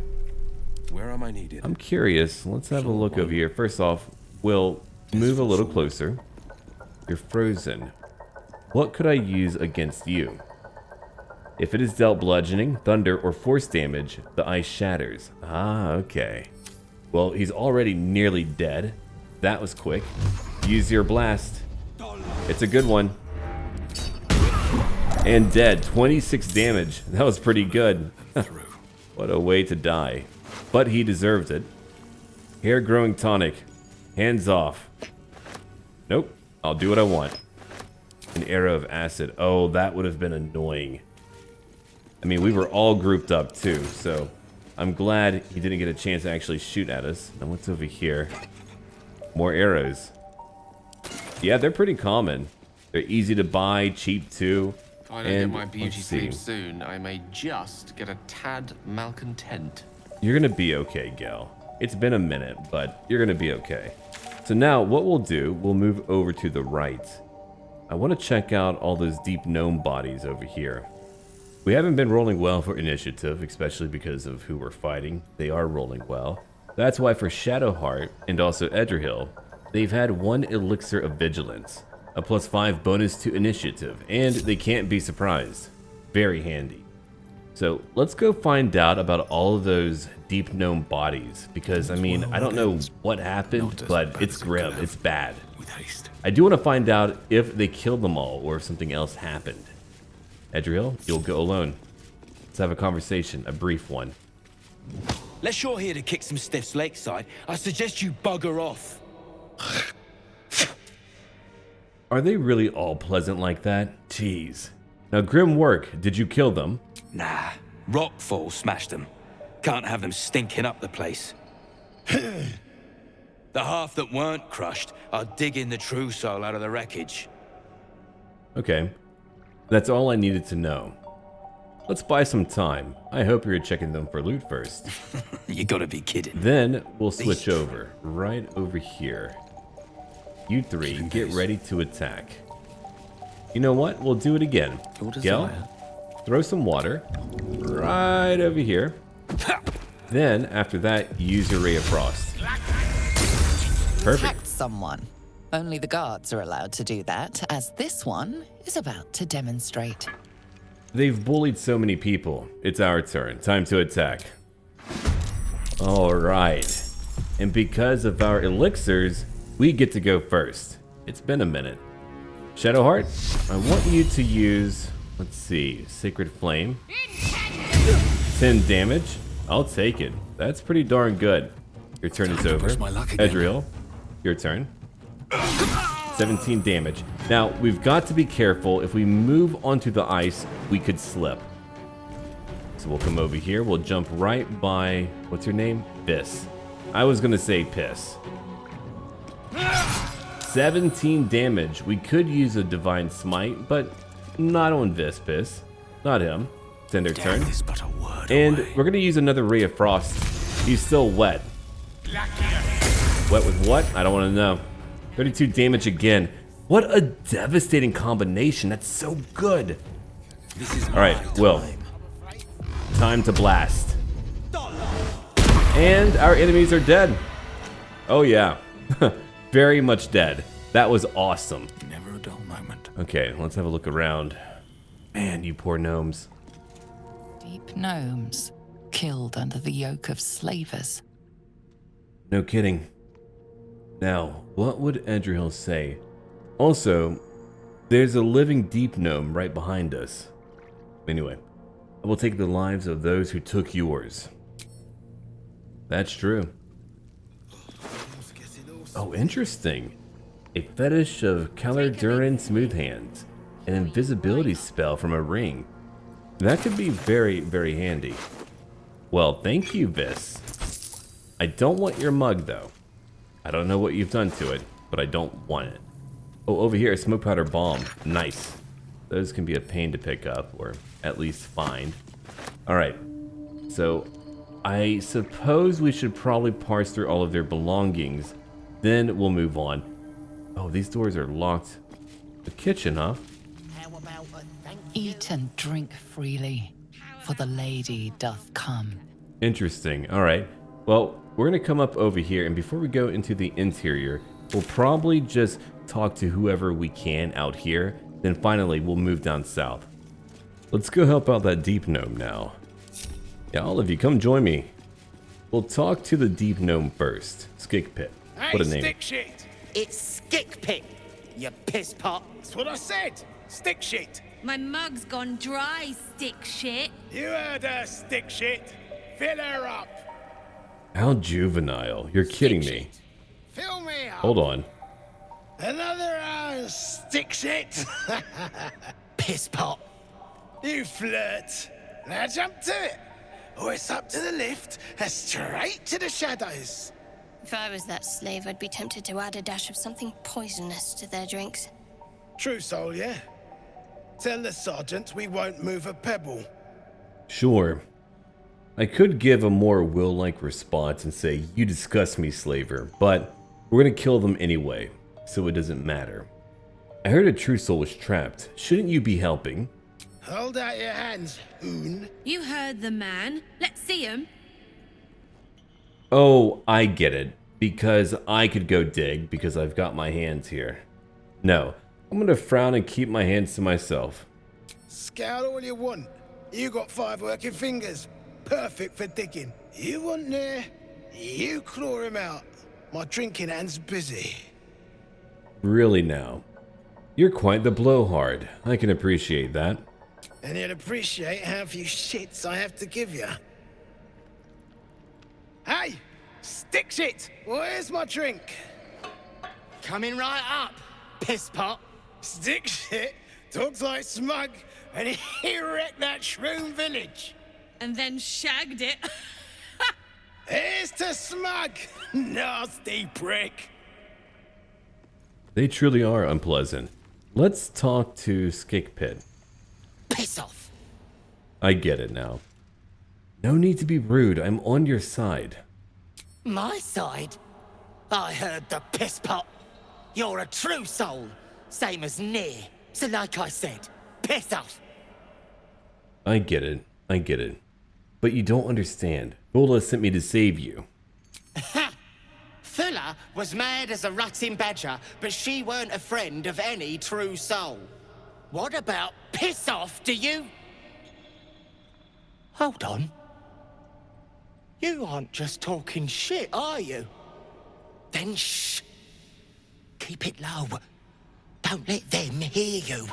Where am I needed? I'm curious. Let's have a look over here. First off, we'll move a little closer. You're frozen. What could I use against you? If it is dealt bludgeoning, thunder, or force damage, the ice shatters. Ah, okay. Well, he's already nearly dead. That was quick. Use your blast. It's a good one. And dead. 26 damage. That was pretty good. What a way to die. But he deserved it. Hair growing tonic. Hands off. Nope. I'll do what I want. An arrow of acid. Oh, that would have been annoying. I mean, we were all grouped up too, so I'm glad he didn't get a chance to actually shoot at us. Now what's over here? More arrows. Yeah, they're pretty common. They're easy to buy, cheap too. If I don't get my beauty sleep soon, I may just get a tad malcontent. You're gonna be okay, Gale. It's been a minute, but you're gonna be okay. So now what we'll do, we'll move over to the right. I want to check out all those deep gnome bodies over here. We haven't been rolling well for initiative, especially because of who we're fighting. They are rolling well. That's why for Shadowheart and also Edrahil, they've had 1 elixir of vigilance, a +5 bonus to initiative, and they can't be surprised. Very handy. So let's go find out about all of those deep gnome bodies, because I mean, I don't know what happened, but it's grim, it's bad. I do want to find out if they killed them all or if something else happened. Edrahil, you'll go alone. Let's have a conversation, a brief one. Unless you're here to kick some stiffs lakeside, I suggest you bugger off. Are they really all pleasant like that? Jeez. Now, grim work. Did you kill them? Nah, rockfall smashed them. Can't have them stinking up the place. The half that weren't crushed are digging the true soul out of the wreckage. Okay. That's all I needed to know. Let's buy some time. I hope you're checking them for loot first. You gotta be kidding. Then we'll switch over. Right over here. You three, get ready to attack. You know what? We'll do it again. Gale, throw some water. Right over here. Then, after that, use your Ray of Frost. Perfect. Attacked someone. Only the guards are allowed to do that, as this one is about to demonstrate. They've bullied so many people. It's our turn. Time to attack. Alright. And because of our elixirs, we get to go first. It's been a minute. Shadowheart, I want you to use, let's see, Sacred Flame. 10 damage. I'll take it. That's pretty darn good. Your turn is over. Edrahil, your turn. 17 damage. Now, we've got to be careful. If we move onto the ice, we could slip. So we'll come over here. We'll jump right by, what's your name? Piss. I was going to say Piss. 17 damage. We could use a Divine Smite, but not on this Piss. Not him. It's end our turn. And we're going to use another Ray of Frost. He's still wet. Wet with what? I don't want to know. 32 damage again. What a devastating combination. That's so good. Alright, Wyll. Time to blast. And our enemies are dead. Oh yeah. Very much dead. That was awesome. Never a dull moment. Okay, let's have a look around. Man, you poor gnomes. Deep gnomes, killed under the yoke of slavers. No kidding. Now, what would Edrahil say? Also, there's a living deep gnome right behind us. Anyway, I will take the lives of those who took yours. That's true. Oh, interesting. A fetish of Durin smooth hands. An invisibility spell from a ring. That could be very, very handy. Well, thank you, Vis. I don't want your mug, though. I don't know what you've done to it, but I don't want it. Oh, over here, a smoke powder bomb. Nice. Those can be a pain to pick up, or at least find. Alright, so I suppose we should probably parse through all of their belongings, then we'll move on. Oh, these doors are locked. The kitchen, huh? Eat and drink freely, for the lady doth come. Interesting. Alright. Well, we're going to come up over here, and before we go into the interior, we'll probably just talk to whoever we can out here. Then finally, we'll move down south. Let's go help out that Deep Gnome now. Yeah, all of you, come join me. We'll talk to the Deep Gnome first. Skickpit. What a name. Stick shit! It's Skickpit, you piss pot. That's what I said. Stick shit. My mug's gone dry, stick shit. You heard her, stick shit. Fill her up. How juvenile. You're kidding me. Fill me up. Hold on. Another stick shit. Piss pot. You flirt. Now jump to it. Or it's up to the lift and straight to the shadows. If I was that slave, I'd be tempted to add a dash of something poisonous to their drinks. True soul, yeah? Tell the sergeant we won't move a pebble. Sure. I could give a more Will-like response and say, you disgust me, slaver, but we're gonna kill them anyway, so it doesn't matter. I heard a true soul was trapped. Shouldn't you be helping? Hold out your hands, hoon. You heard the man. Let's see him. Oh, I get it. Because I could go dig, because I've got my hands here. No, I'm gonna frown and keep my hands to myself. Scout all you want. You got 5 working fingers. Perfect for digging. You want there, you claw him out. My drinking hand's busy. Really now? You're quite the blowhard. I can appreciate that. And you'll appreciate how few shits I have to give you. Hey! Stick shit! Where's my drink? Coming right up, piss pot. Stick shit talks like smug, and he wrecked that shroom village. And then shagged it. Here's to smug, nasty prick. They truly are unpleasant. Let's talk to Skickpit. Piss off. I get it now. No need to be rude. I'm on your side. My side? I heard the piss pot. You're a true soul, same as near. So like I said, piss off. I get it. I get it. But you don't understand. Vola sent me to save you. Ha! Fuller was mad as a rutting badger, but she weren't a friend of any true soul. What about piss off, do you? Hold on. You aren't just talking shit, are you? Then shh. Keep it low. Don't let them hear you.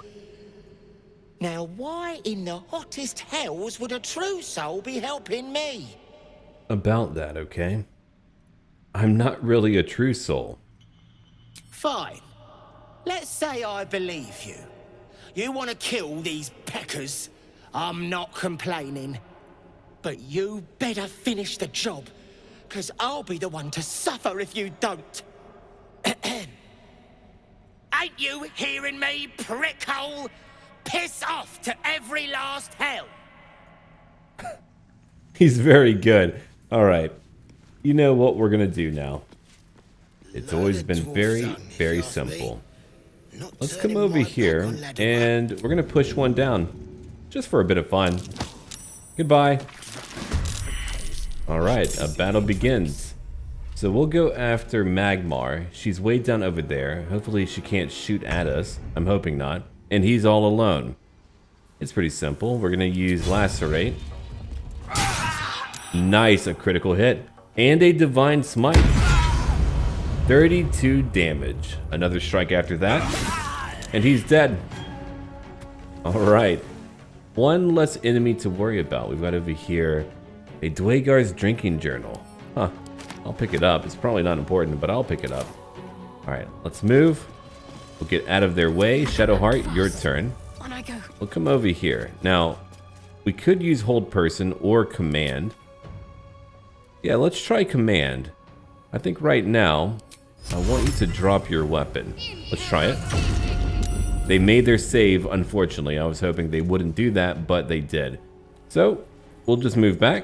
Now, why in the hottest hells would a true soul be helping me? About that, okay? I'm not really a true soul. Fine. Let's say I believe you. You want to kill these peckers. I'm not complaining. But you better finish the job, because I'll be the one to suffer if you don't. Ain't you hearing me, prickhole? Piss off to every last hell. He's very good. All right. You know what we're going to do now. It's always been very, very simple. Let's come over here, and we're going to push one down. Just for a bit of fun. Goodbye. All right, a battle begins. So we'll go after Magmar. She's way down over there. Hopefully she can't shoot at us. I'm hoping not. And he's all alone. It's pretty simple. We're going to use Lacerate. Nice, a critical hit. And a Divine Smite. 32 damage. Another strike after that. And he's dead. Alright. One less enemy to worry about. We've got over here a Duergar's drinking journal. Huh. I'll pick it up. It's probably not important, but I'll pick it up. Alright, let's move. We'll get out of their way. Shadowheart, your turn. On I go. We'll come over here. Now, we could use hold person or command. Yeah, let's try command. I think right now, I want you to drop your weapon. Let's try it. They made their save, unfortunately. I was hoping they wouldn't do that, but they did. So, we'll just move back.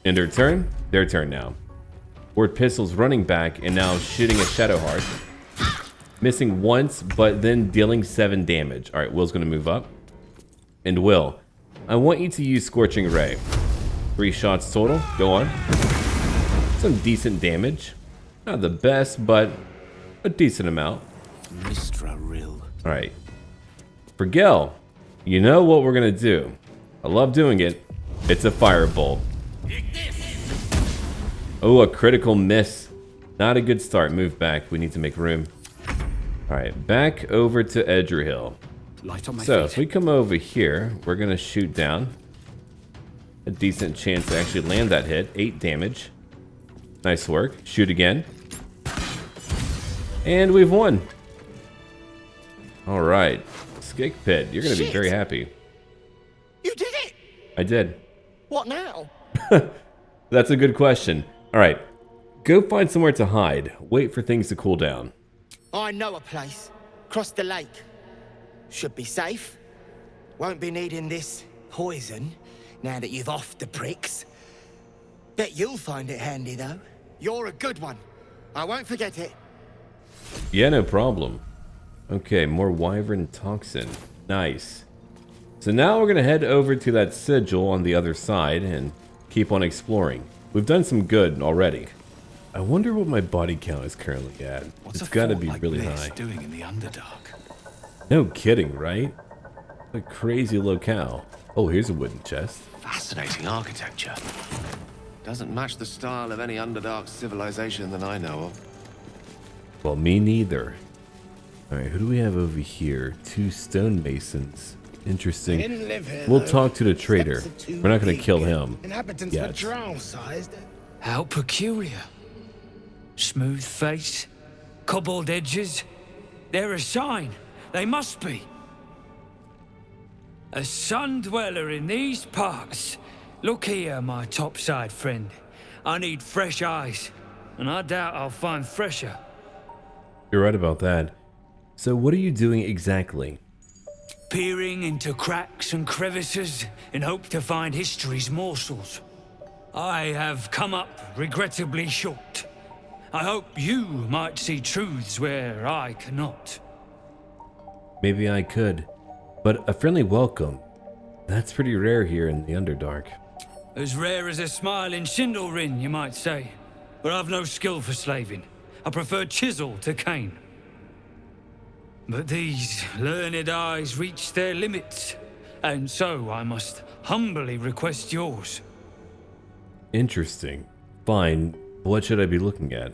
End their turn. Their turn now. Ward Pistol's running back and now shooting at Shadowheart. Missing once, but then dealing 7 damage. Alright, Will's gonna move up. And Will, I want you to use Scorching Ray. 3 shots total. Go on. Some decent damage. Not the best, but a decent amount. Mystra Rill. Alright. For Gale, you know what we're gonna do. I love doing it. It's a firebolt. Oh, a critical miss. Not a good start. Move back. We need to make room. Alright, back over to Edrahil. So, if we come over here, we're gonna shoot down. A decent chance to actually land that hit. 8 damage. Nice work. Shoot again. And we've won. Alright. Skickpit, you're gonna be very happy. You did it! I did. What now? That's a good question. Alright. Go find somewhere to hide. Wait for things to cool down. I know a place. Across the lake. Should be safe. Won't be needing this poison now that you've offed the pricks. Bet you'll find it handy, though. You're a good one. I won't forget it. Yeah, no problem. Okay, more Wyvern Toxin. Nice. So now we're going to head over to that sigil on the other side and keep on exploring. We've done some good already. I wonder what my body count is currently at. It's got to be really high. Doing in the Underdark? No kidding, right? A crazy locale. Oh, here's a wooden chest. Fascinating architecture. Doesn't match the style of any Underdark civilization that I know of. Well, me neither. Alright, who do we have over here? 2 stonemasons. Interesting. Didn't live here, We'll though. talk to the trader. We're not going to kill him. Inhabitants were drow-sized. How peculiar. Smooth face, cobbled edges. They're a sign. They must be. A sun dweller in these parts. Look here, my topside friend. I need fresh eyes, and I doubt I'll find fresher. You're right about that. So what are you doing exactly? Peering into cracks and crevices in hope to find history's morsels. I have come up regrettably short. I hope you might see truths where I cannot. Maybe I could, but a friendly welcome. That's pretty rare here in the Underdark. As rare as a smile in Sindelrin, you might say. But I've no skill for slaving. I prefer chisel to cane. But these learned eyes reach their limits, and so I must humbly request yours. Interesting. Fine. What should I be looking at?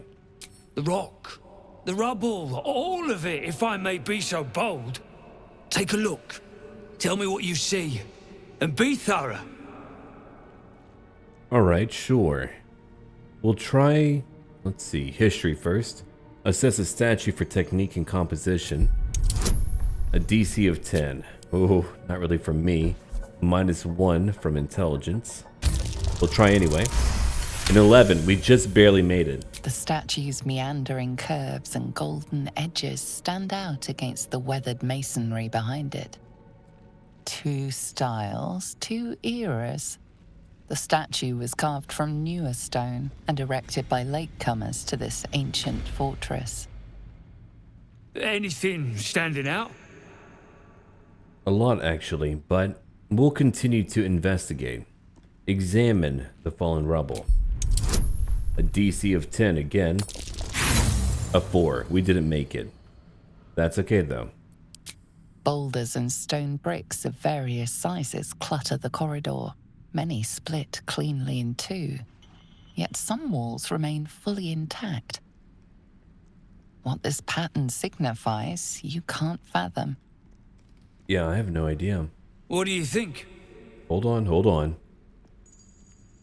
The rock, the rubble, all of it, if I may be so bold. Take a look. Tell me what you see, and be thorough. Alright, sure. We'll try, let's see, history first. Assess a statue for technique and composition. A DC of 10. Oh, not really from me. -1 from intelligence. We'll try anyway. An 11, we just barely made it. The statue's meandering curves and golden edges stand out against the weathered masonry behind it. 2 styles, 2 eras. The statue was carved from newer stone and erected by latecomers to this ancient fortress. Anything standing out? A lot, actually, but we'll continue to investigate. Examine the fallen rubble. A DC of 10 again. A 4. We didn't make it. That's okay, though. Boulders and stone bricks of various sizes clutter the corridor. Many split cleanly in 2. Yet some walls remain fully intact. What this pattern signifies, you can't fathom. Yeah, I have no idea. What do you think? Hold on.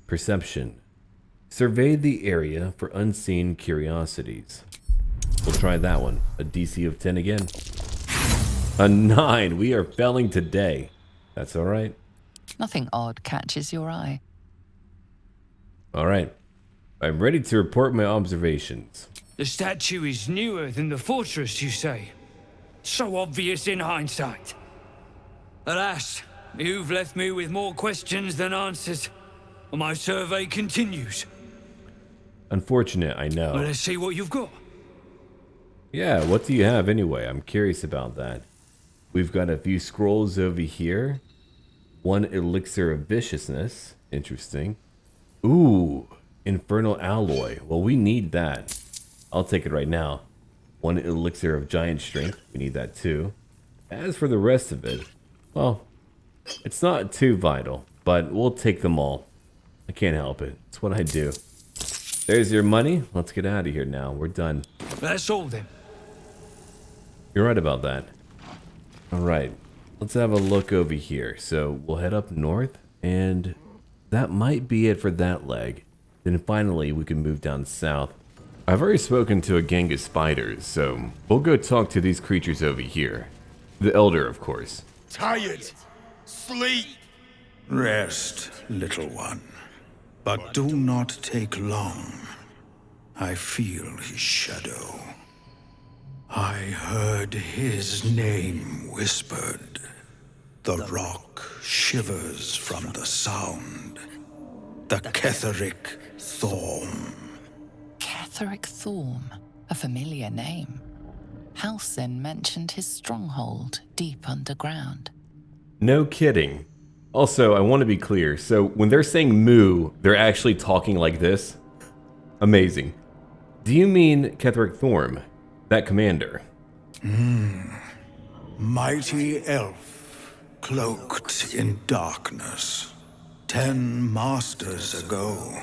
Perception. Survey the area for unseen curiosities. We'll try that one. A DC of 10 again. A 9. We are failing today. That's all right. Nothing odd catches your eye. All right. I'm ready to report my observations. The statue is newer than the fortress, you say? So obvious in hindsight. Alas, you've left me with more questions than answers. My survey continues. Unfortunate, I know. Well, let's see what you've got. Yeah, what do you have anyway? I'm curious about that. We've got a few scrolls over here. 1 elixir of viciousness. Interesting. Ooh, infernal alloy. Well, we need that. I'll take it right now. 1 elixir of giant strength. We need that too. As for the rest of it, well, it's not too vital, but we'll take them all. I can't help it. It's what I do. There's your money. Let's get out of here now. We're done. That's all then. You're right about that. Alright, let's have a look over here. So we'll head up north, and that might be it for that leg. Then finally we can move down south. I've already spoken to a gang of spiders, so we'll go talk to these creatures over here. The Elder, of course. Tired. Sleep. Rest, little one. But do not take long. I feel his shadow. I heard his name whispered. The rock shivers from the sound. The Ketheric Thorm. Ketheric Thorm, a familiar name. Halsin mentioned his stronghold deep underground. No kidding. Also, I want to be clear. So when they're saying moo, they're actually talking like this? Amazing. Do you mean Ketheric Thorm, that commander? Mighty elf, cloaked in darkness. 10 masters ago,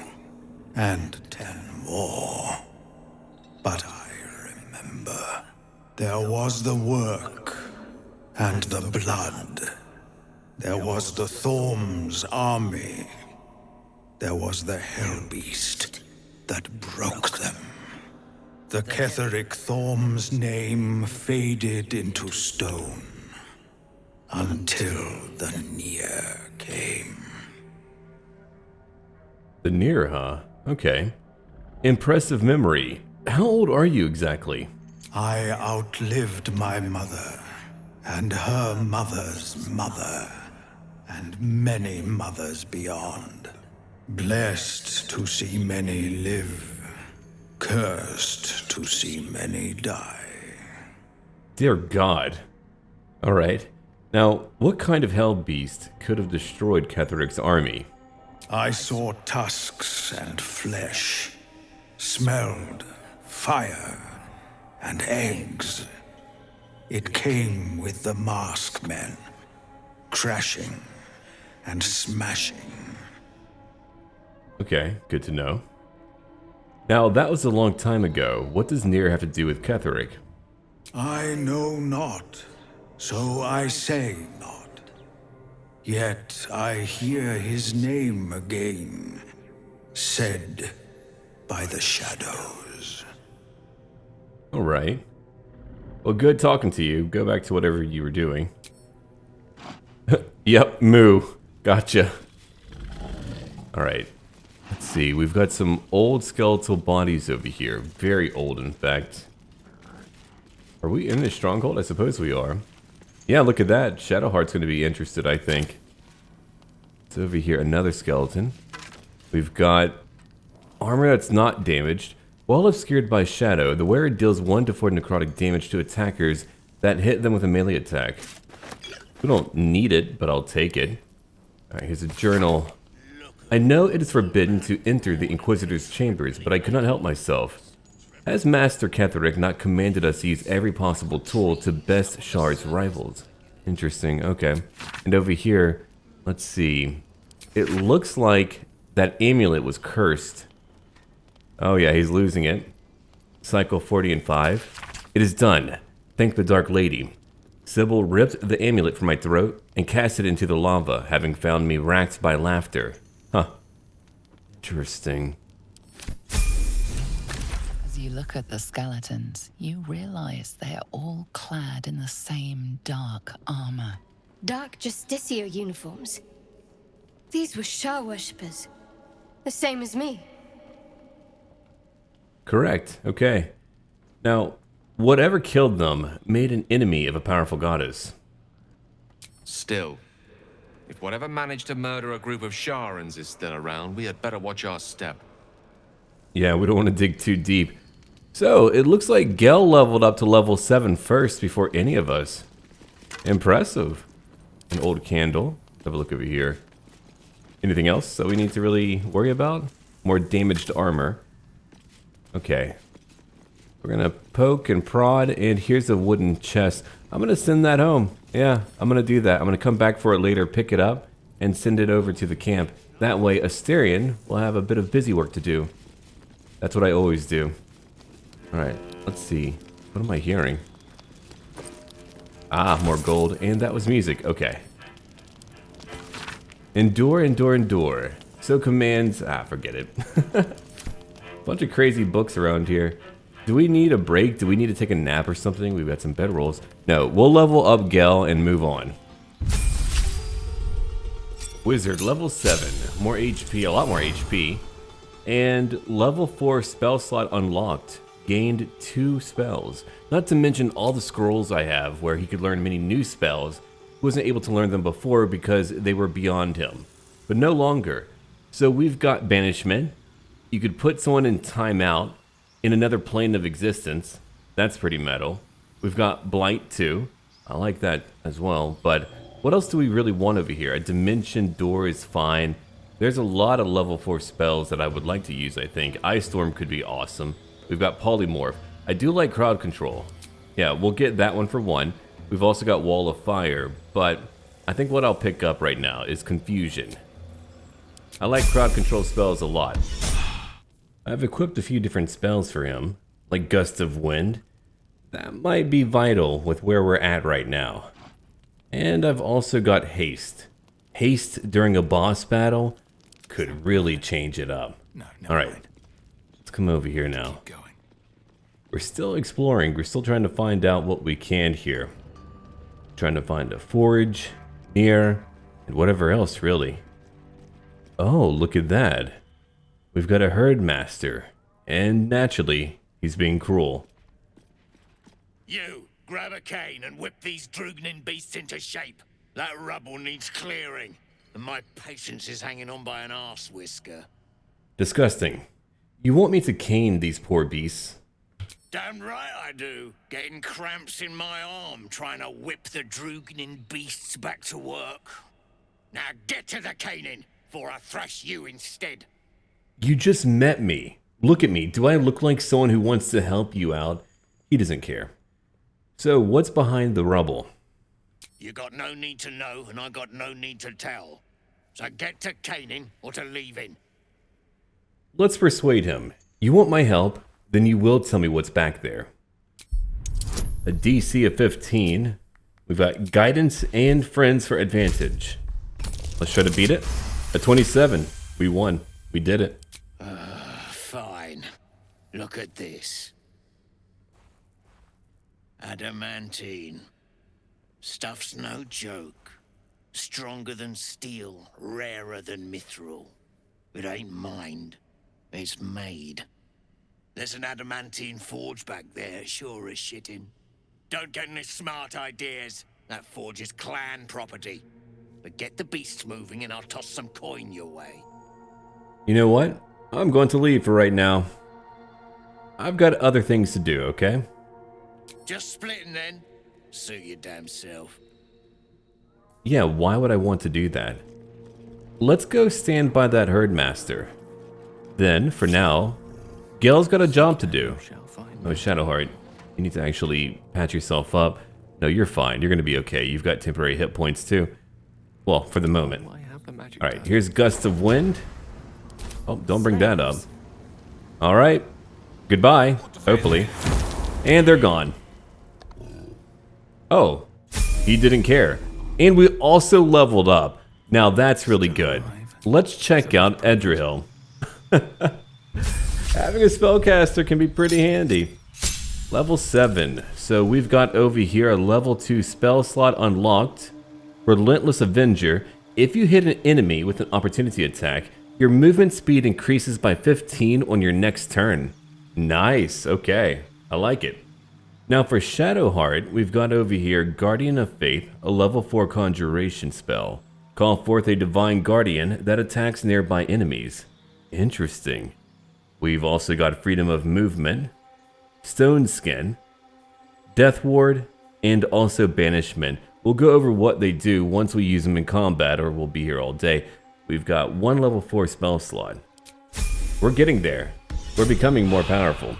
and 10 more. But I remember. There was the work, and the blood. There was the Thorm's army. There was the Hellbeast that broke them. The Ketheric Thorm's name faded into stone until the Near came. The Near, huh? Okay. Impressive memory. How old are you exactly? I outlived my mother, and her mother's mother, and many mothers beyond. Blessed to see many live, cursed to see many die. Dear God. Alright. Now, what kind of hell beast could have destroyed Ketheric's army? I saw tusks and flesh, smelled fire and eggs. It came with the masked men, crashing and smashing. Okay, good to know. Now, that was a long time ago. What does Near have to do with Ketheric? I know not, so I say not. Yet I hear his name again, said by the shadows. Alright. Well, good talking to you. Go back to whatever you were doing. Yep, moo. Gotcha. Alright. Let's see. We've got some old skeletal bodies over here. Very old, in fact. Are we in the stronghold? I suppose we are. Yeah, look at that. Shadowheart's going to be interested, I think. It's over here. Another skeleton. We've got armor that's not damaged. While obscured by shadow, the wearer deals 1 to 4 necrotic damage to attackers that hit them with a melee attack. We don't need it, but I'll take it. Alright, here's a journal. I know it is forbidden to enter the Inquisitor's chambers, but I could not help myself. Has Master Ketheric not commanded us to use every possible tool to best Shard's rivals? Interesting, okay. And over here, let's see. It looks like that amulet was cursed. Oh yeah, he's losing it. Cycle 40 and 5. It is done. Thank the Dark Lady. Sybil ripped the amulet from my throat and cast it into the lava, having found me racked by laughter. Huh. Interesting. As you look at the skeletons, you realize they are all clad in the same dark armor. Dark Justiciar uniforms. These were Shah worshippers. The same as me. Correct. Okay. Now, whatever killed them made an enemy of a powerful goddess. Still, if whatever managed to murder a group of Sharans is still around, we had better watch our step. Yeah, we don't want to dig too deep. So, it looks like Gale leveled up to level 7 first before any of us. Impressive. An old candle. Have a look over here. Anything else that we need to really worry about? More damaged armor. Okay. We're gonna poke and prod, and here's a wooden chest. I'm gonna send that home. Yeah, I'm gonna do that. I'm gonna come back for it later, pick it up, and send it over to the camp. That way, Asterion will have a bit of busy work to do. That's what I always do. Alright, let's see. What am I hearing? Ah, more gold, and that was music. Okay. Endure, endure, endure. So commands... Ah, forget it. Bunch of crazy books around here. Do we need a break? Do we need to take a nap or something? We've got some bedrolls. No, we'll level up Gale and move on. Wizard, level 7. More HP, a lot more HP. And level 4 spell slot unlocked. Gained 2 spells. Not to mention all the scrolls I have where he could learn many new spells. He wasn't able to learn them before because they were beyond him. But no longer. So we've got Banishment. You could put someone in timeout in another plane of existence. That's pretty metal. We've got Blight too. I like that as well. But what else do we really want over here? A Dimension Door is fine. There's a lot of level 4 spells that I would like to use, I think. Ice Storm could be awesome. We've got Polymorph. I do like Crowd Control. Yeah, we'll get that one for 1. We've also got Wall of Fire, but I think what I'll pick up right now is Confusion. I like Crowd Control spells a lot. I've equipped a few different spells for him, like Gust of Wind. That might be vital with where we're at right now. And I've also got Haste. Haste during a boss battle could really change it up. Alright, let's come over here now. We're still exploring, we're still trying to find out what we can here. Trying to find a forge, near, and whatever else really. Oh, look at that. We've got a herdmaster, and naturally, he's being cruel. You, grab a cane and whip these Drugnin beasts into shape. That rubble needs clearing, and my patience is hanging on by an arse whisker. Disgusting. You want me to cane these poor beasts? Damn right I do. Getting cramps in my arm trying to whip the Drugnin beasts back to work. Now get to the caning, before I thrash you instead. You just met me. Look at me. Do I look like someone who wants to help you out? He doesn't care. So, what's behind the rubble? You got no need to know, and I got no need to tell. So get to caning or to leaving. Let's persuade him. You want my help? Then you will tell me what's back there. A DC of 15. We've got Guidance and Friends for advantage. Let's try to beat it. A 27. We won. We did it. Fine. Look at this. Adamantine. Stuff's no joke. Stronger than steel, rarer than mithril. It ain't mined. It's made. There's an adamantine forge back there, sure as shitting. Don't get any smart ideas. That forge is clan property. But get the beasts moving and I'll toss some coin your way. You know what? I'm going to leave for right now. I've got other things to do, okay? Just splitting then. Suit your damn self. Yeah, why would I want to do that? Let's go stand by that herdmaster. Then, for now, Gale's got a job to do. Oh, Shadowheart, you need to actually patch yourself up. No, you're fine. You're going to be okay. You've got temporary hit points too. Well, for the moment. Alright, here's Gust of Wind. Oh, don't bring that up. Alright. Goodbye, hopefully. And they're gone. Oh, he didn't care. And we also leveled up. Now that's really good. Let's check out Edrahil. Having a spellcaster can be pretty handy. Level 7. So we've got over here a level 2 spell slot unlocked. Relentless Avenger. If you hit an enemy with an opportunity attack, your movement speed increases by 15 on your next turn. Nice, okay. I like it. Now for Shadowheart, we've got over here Guardian of Faith, a level 4 conjuration spell. Call forth a divine guardian that attacks nearby enemies. Interesting. We've also got Freedom of Movement, Stone Skin, Death Ward, and also Banishment. We'll go over what they do once we use them in combat, or we'll be here all day. We've got one level 4 spell slot. We're getting there. We're becoming more powerful.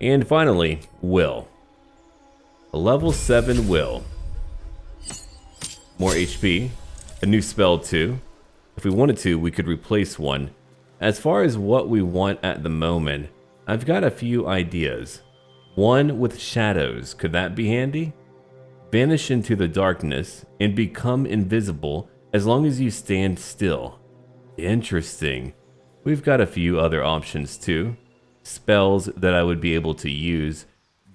And finally, Wyll. A level 7 Wyll. More HP. A new spell too. If we wanted to, we could replace one. As far as what we want at the moment, I've got a few ideas. One with shadows, could that be handy? Vanish into the darkness and become invisible as long as you stand still. Interesting. We've got a few other options too. Spells that I would be able to use,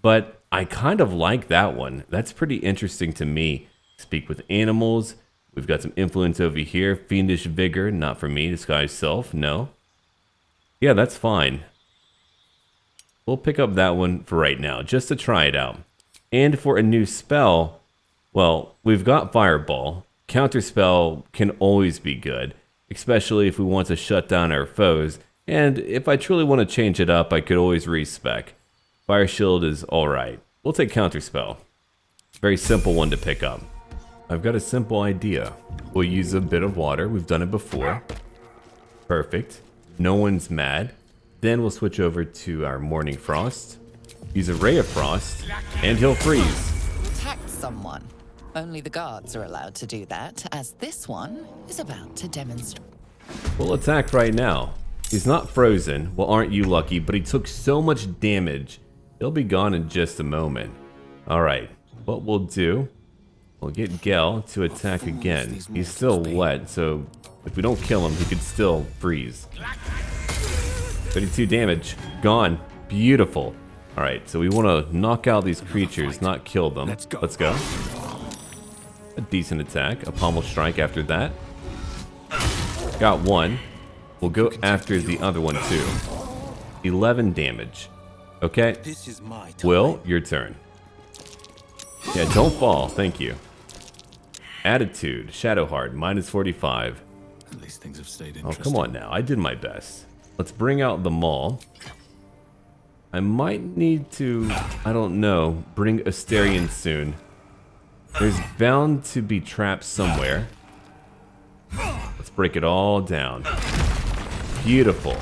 but I kind of like that one. That's pretty interesting to me. Speak with animals. We've got some influence over here. Fiendish Vigor, not for me. Disguise Self, no. Yeah, that's fine. We'll pick up that one for right now, just to try it out. And for a new spell, well, we've got Fireball. Counterspell can always be good, especially if we want to shut down our foes. And if I truly want to change it up, I could always respec. Fire Shield is alright. We'll take Counterspell. Very simple one to pick up. I've got a simple idea. We'll use a bit of water. We've done it before. Perfect. No one's mad. Then we'll switch over to our Morning Frost. Use a Ray of Frost, and he'll freeze. Attack someone. Only the guards are allowed to do that, as this one is about to demonstrate. We'll attack right now. He's not frozen. Well, aren't you lucky? But he took so much damage. He'll be gone in just a moment. Alright, what we'll do, we'll get Gale to attack again. He's still wet, so if we don't kill him, he could still freeze. 32 damage. Gone. Beautiful. Alright, so we want to knock out these creatures, not kill them. Let's go. A decent attack. A pommel strike after that. Got one. We'll go after the other one too. 11 damage. Okay. Wyll, your turn. Yeah, don't fall. Thank you. Attitude. Shadowheart. Minus 45. At least things have stayed Oh, interesting. come on now. I did my best. Let's bring out the Maul. I might need to, I don't know, bring Asterion soon. There's bound to be traps somewhere. Let's break it all down. Beautiful.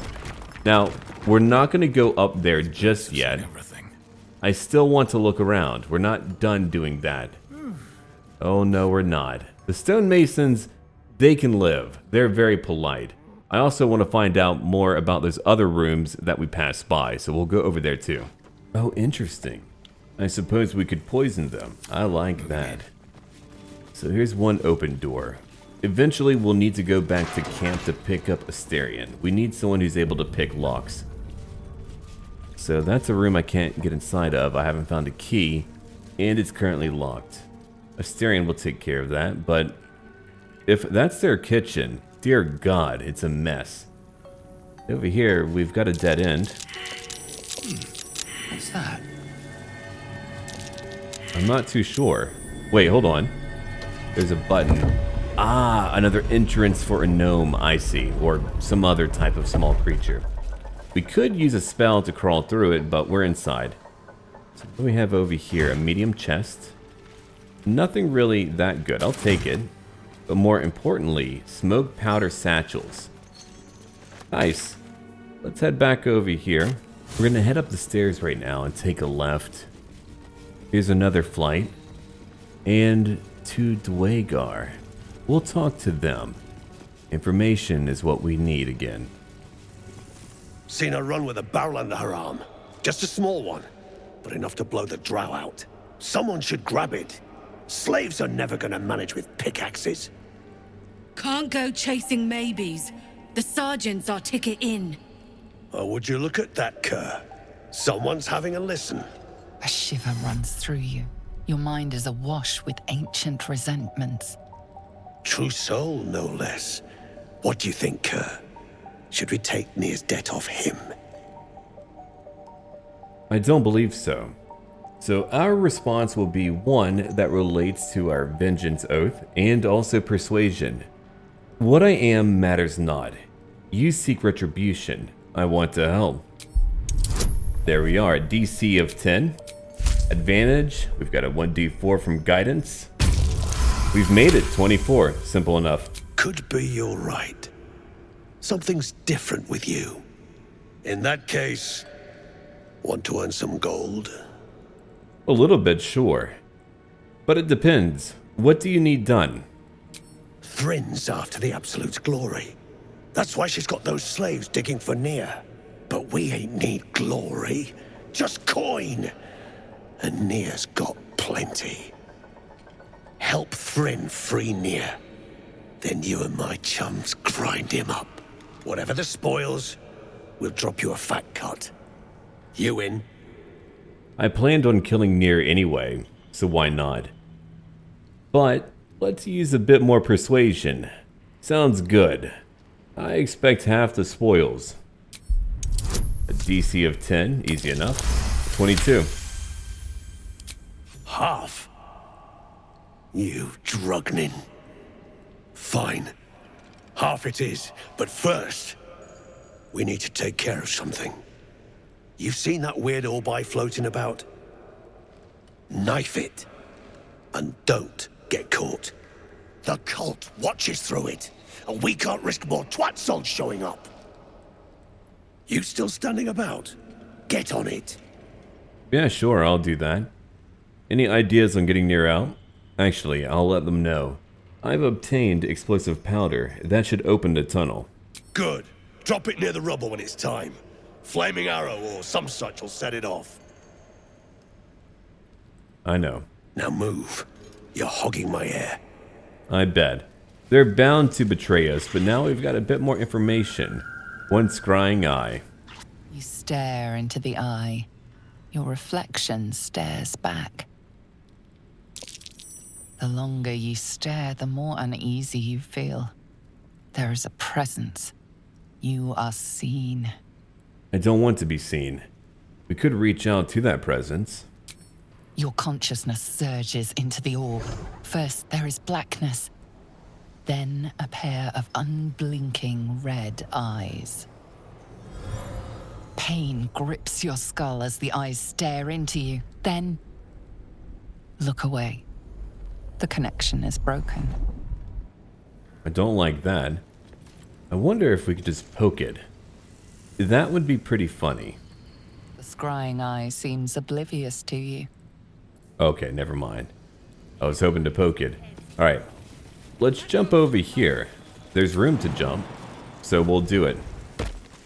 Now, we're not going to go up there just yet. I still want to look around. We're not done doing that. Oh no, we're not. The Stonemasons, they can live. They're very polite. I also want to find out more about those other rooms that we passed by, so we'll go over there too. Oh, interesting. I suppose we could poison them. I like that. So here's one open door. Eventually, we'll need to go back to camp to pick up Asterion. We need someone who's able to pick locks. So that's a room I can't get inside of. I haven't found a key, and it's currently locked. Asterion will take care of that, but if that's their kitchen, dear God, it's a mess. Over here, we've got a dead end. What's that? I'm not too sure. Wait, hold on. There's a button. Ah, another entrance for a gnome, I see, or some other type of small creature. We could use a spell to crawl through it, but we're inside. So what do we have over here? A medium chest. Nothing really that good. I'll take it. But more importantly, smoke powder satchels. Nice. Let's head back over here. We're going to head up the stairs right now and take a left. Here's another flight. And to Duergar. We'll talk to them. Information is what we need again. Seen her run with a barrel under her arm. Just a small one, but enough to blow the drow out. Someone should grab it. Slaves are never gonna manage with pickaxes. Can't go chasing maybes. The sergeant's our ticket in. Oh, would you look at that, Kerr? Someone's having a listen. A shiver runs through you. Your mind is awash with ancient resentments. True soul, no less. What do you think, Kerr? Should we take Nir's debt off him? I don't believe so. So our response will be one that relates to our vengeance oath and also persuasion. What I am matters not. You seek retribution. I want to help. There we are, DC of 10. Advantage, we've got a 1d4 from guidance. We've made it, 24, simple enough. Could be you're right. Something's different with you. In that case, want to earn some gold? A little bit, sure. But it depends. What do you need done? Thrin's after the Absolute's glory. That's why she's got those slaves digging for Nir. But we ain't need glory, just coin. And Nir's got plenty. Help Thrin free Nir. Then you and my chums grind him up. Whatever the spoils, we'll drop you a fat cut. You in? I planned on killing Nir anyway, so why not? But let's use a bit more persuasion. Sounds good. I expect half the spoils. A DC of 10, easy enough. 22. Half? You drugnin. Fine. Half it is, but first, we need to take care of something. You've seen that weird Orbi floating about? Knife it. And don't get caught. The cult watches through it, and we can't risk more twat souls showing up. You still standing about? Get on it. Yeah, sure, I'll do that. Any ideas on getting Nir out? Actually, I'll let them know. I've obtained explosive powder. That should open the tunnel. Good. Drop it near the rubble when it's time. Flaming arrow or some such will set it off. I know. Now move. You're hogging my air. I bet. They're bound to betray us, but now we've got a bit more information. One scrying eye. You stare into the eye. Your reflection stares back. The longer you stare, the more uneasy you feel. There is a presence. You are seen. I don't want to be seen. We could reach out to that presence. Your consciousness surges into the orb. First, there is blackness. Then, a pair of unblinking red eyes. Pain grips your skull as the eyes stare into you. Then, look away. The connection is broken. I don't like that. I wonder if we could just poke it. That would be pretty funny. The scrying eye seems oblivious to you. Okay, never mind. I was hoping to poke it. Alright, let's jump over here. There's room to jump, so we'll do it.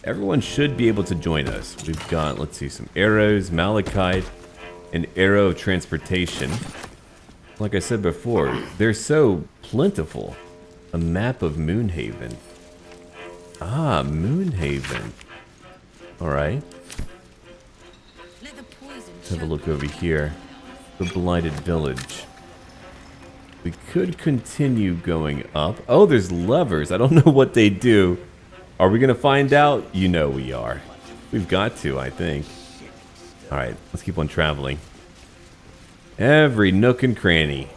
Everyone should be able to join us. We've got, let's see, some arrows, malachite, an arrow of transportation. Like I said before, they're so plentiful. A map of Moonhaven. Ah, Moonhaven. Alright. Let's have a look over here. The Blighted Village. We could continue going up. Oh, there's levers. I don't know what they do. Are we going to find out? You know we are. We've got to, I think. Alright, let's keep on traveling. Every nook and cranny.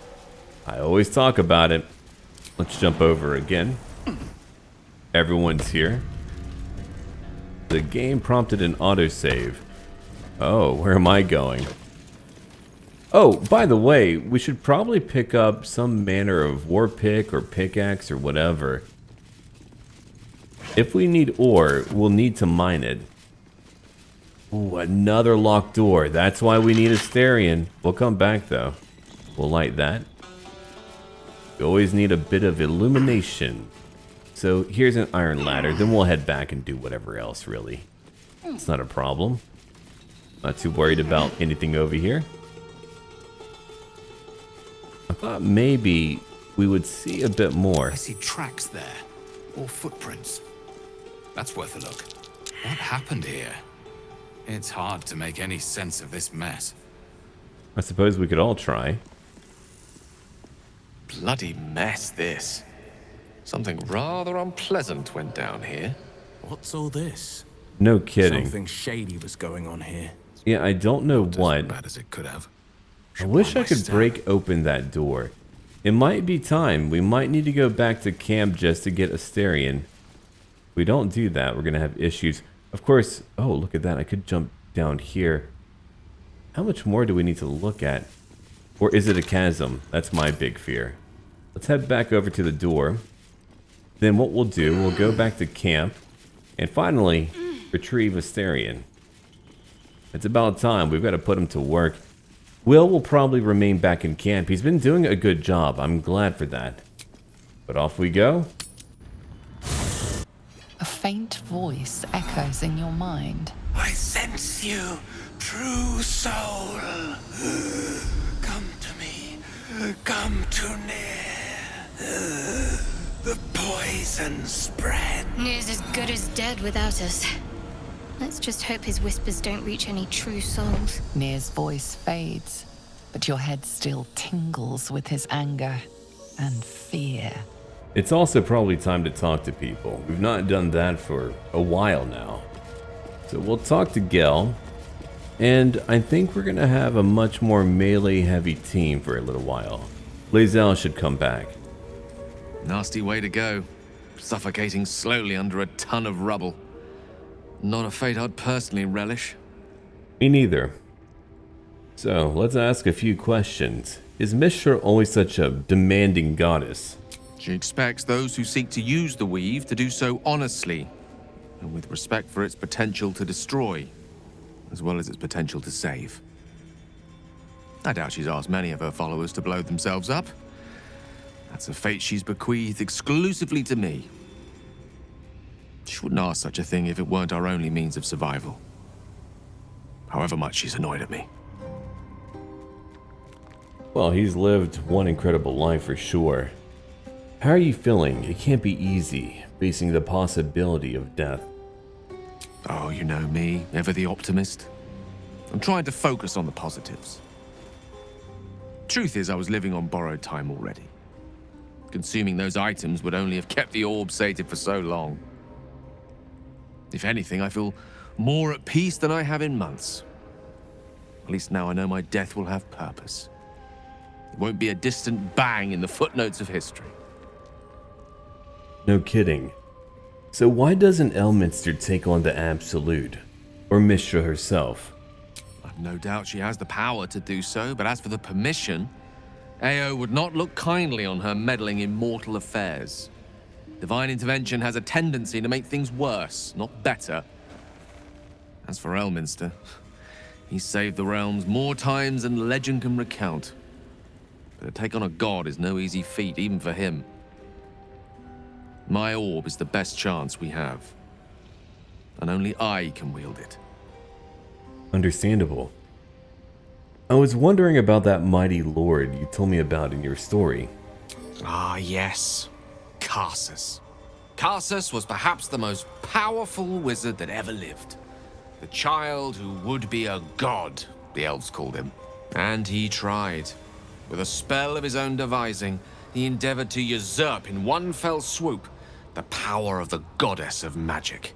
I always talk about it. Let's jump over again. Everyone's here. The game prompted an autosave. Oh, where am I going? Oh, by the way, we should probably pick up some manner of war pick or pickaxe or whatever. If we need ore, we'll need to mine it. Ooh, another locked door. That's why we need a Asterion. We'll come back though. We'll light that. We always need a bit of illumination. So here's an iron ladder, then we'll head back and do whatever else, really. It's not a problem. Not too worried about anything over here. I thought maybe we would see a bit more. I see tracks there, or footprints. That's worth a look. What happened here? It's hard to make any sense of this mess. I suppose we could all try. Bloody mess, this. Something rather unpleasant went down here. What's all this? No kidding. Something shady was going on here. Yeah, I don't know what. As bad as it could have. I wish I could break open that door. It might be time. We might need to go back to camp just to get Asterion. If we don't do that, we're going to have issues. Of course, oh, look at that. I could jump down here. How much more do we need to look at? Or is it a chasm? That's my big fear. Let's head back over to the door. Then what we'll do, we'll go back to camp. And finally, retrieve Asterion. It's about time. We've got to put him to work. Wyll will probably remain back in camp. He's been doing a good job. I'm glad for that. But off we go. A faint voice echoes in your mind. I sense you, true soul. Come to me. Come too near. The poison spread. Near's as good as dead without us. Let's just hope his whispers don't reach any true souls. Nir's voice fades, but your head still tingles with his anger and fear. It's also probably time to talk to people. We've not done that for a while now. So we'll talk to Gale, and I think we're going to have a much more melee-heavy team for a little while. Lae'zel should come back. Nasty way to go. Suffocating slowly under a ton of rubble. Not a fate I'd personally relish. Me neither. So, let's ask a few questions. Is Mystra always such a demanding goddess? She expects those who seek to use the weave to do so honestly, and with respect for its potential to destroy, as well as its potential to save. I doubt she's asked many of her followers to blow themselves up. That's a fate she's bequeathed exclusively to me. She wouldn't ask such a thing if it weren't our only means of survival. However much she's annoyed at me. Well, he's lived one incredible life for sure. How are you feeling? It can't be easy, facing the possibility of death. Oh, you know me, ever the optimist. I'm trying to focus on the positives. Truth is, I was living on borrowed time already. Consuming those items would only have kept the orb sated for so long. If anything, I feel more at peace than I have in months. At least now I know my death will have purpose. It won't be a distant bang in the footnotes of history. No kidding. So why doesn't Elminster take on the Absolute? Or Mystra herself? I've no doubt she has the power to do so, but as for the permission, Ao would not look kindly on her meddling in mortal affairs. Divine intervention has a tendency to make things worse, not better. As for Elminster, he saved the realms more times than legend can recount. But to take on a god is no easy feat, even for him. My orb is the best chance we have. And only I can wield it. Understandable. I was wondering about that mighty lord you told me about in your story. Ah, yes. Karsus. Karsus was perhaps the most powerful wizard that ever lived. The child who would be a god, the elves called him. And he tried. With a spell of his own devising, he endeavored to usurp in one fell swoop the power of the goddess of magic.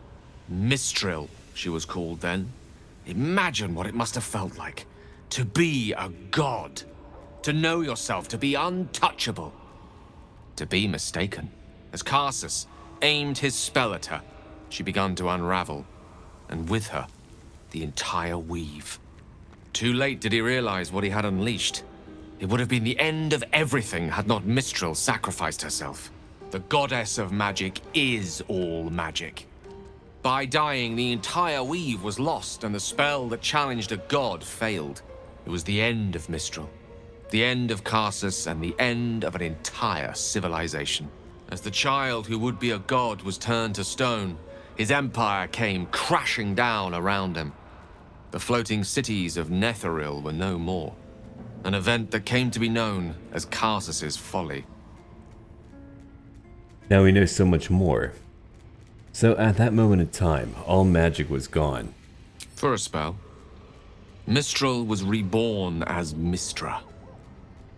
Mistral, she was called then. Imagine what it must have felt like. To be a god. To know yourself, to be untouchable. To be mistaken. As Karsus aimed his spell at her, she began to unravel, and with her, the entire weave. Too late did he realize what he had unleashed. It would have been the end of everything had not Mistral sacrificed herself. The goddess of magic is all magic. By dying, the entire weave was lost, and the spell that challenged a god failed. It was the end of Mistral, the end of Karsus, and the end of an entire civilization. As the child who would be a god was turned to stone, his empire came crashing down around him. The floating cities of Netheril were no more. An event that came to be known as Karsus's folly. Now we know so much more. So at that moment in time, all magic was gone. For a spell. Mistral was reborn as Mystra.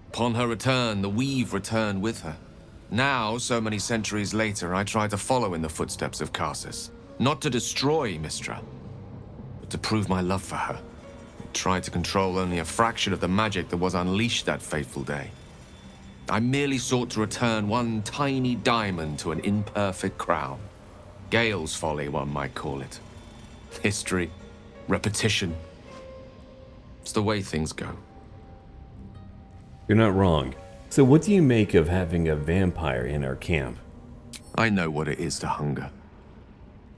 Upon her return, the weave returned with her. Now, so many centuries later, I try to follow in the footsteps of Karsus. Not to destroy Mystra, but to prove my love for her. I tried to control only a fraction of the magic that was unleashed that fateful day. I merely sought to return one tiny diamond to an imperfect crown. Gale's folly, one might call it. History, repetition. It's the way things go. You're not wrong. So what do you make of having a vampire in our camp? I know what it is to hunger.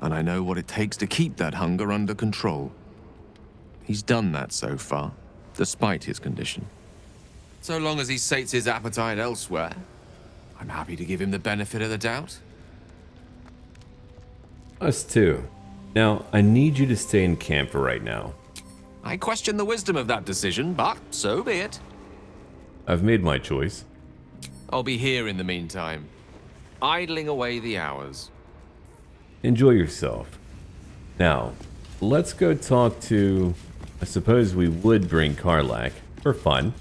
And I know what it takes to keep that hunger under control. He's done that so far, despite his condition. So long as he sates his appetite elsewhere, I'm happy to give him the benefit of the doubt. Us too. Now, I need you to stay in camp for right now. I question the wisdom of that decision, but so be it. I've made my choice. I'll be here in the meantime, idling away the hours. Enjoy yourself. Now, let's go talk to... I suppose we would bring Karlach for fun.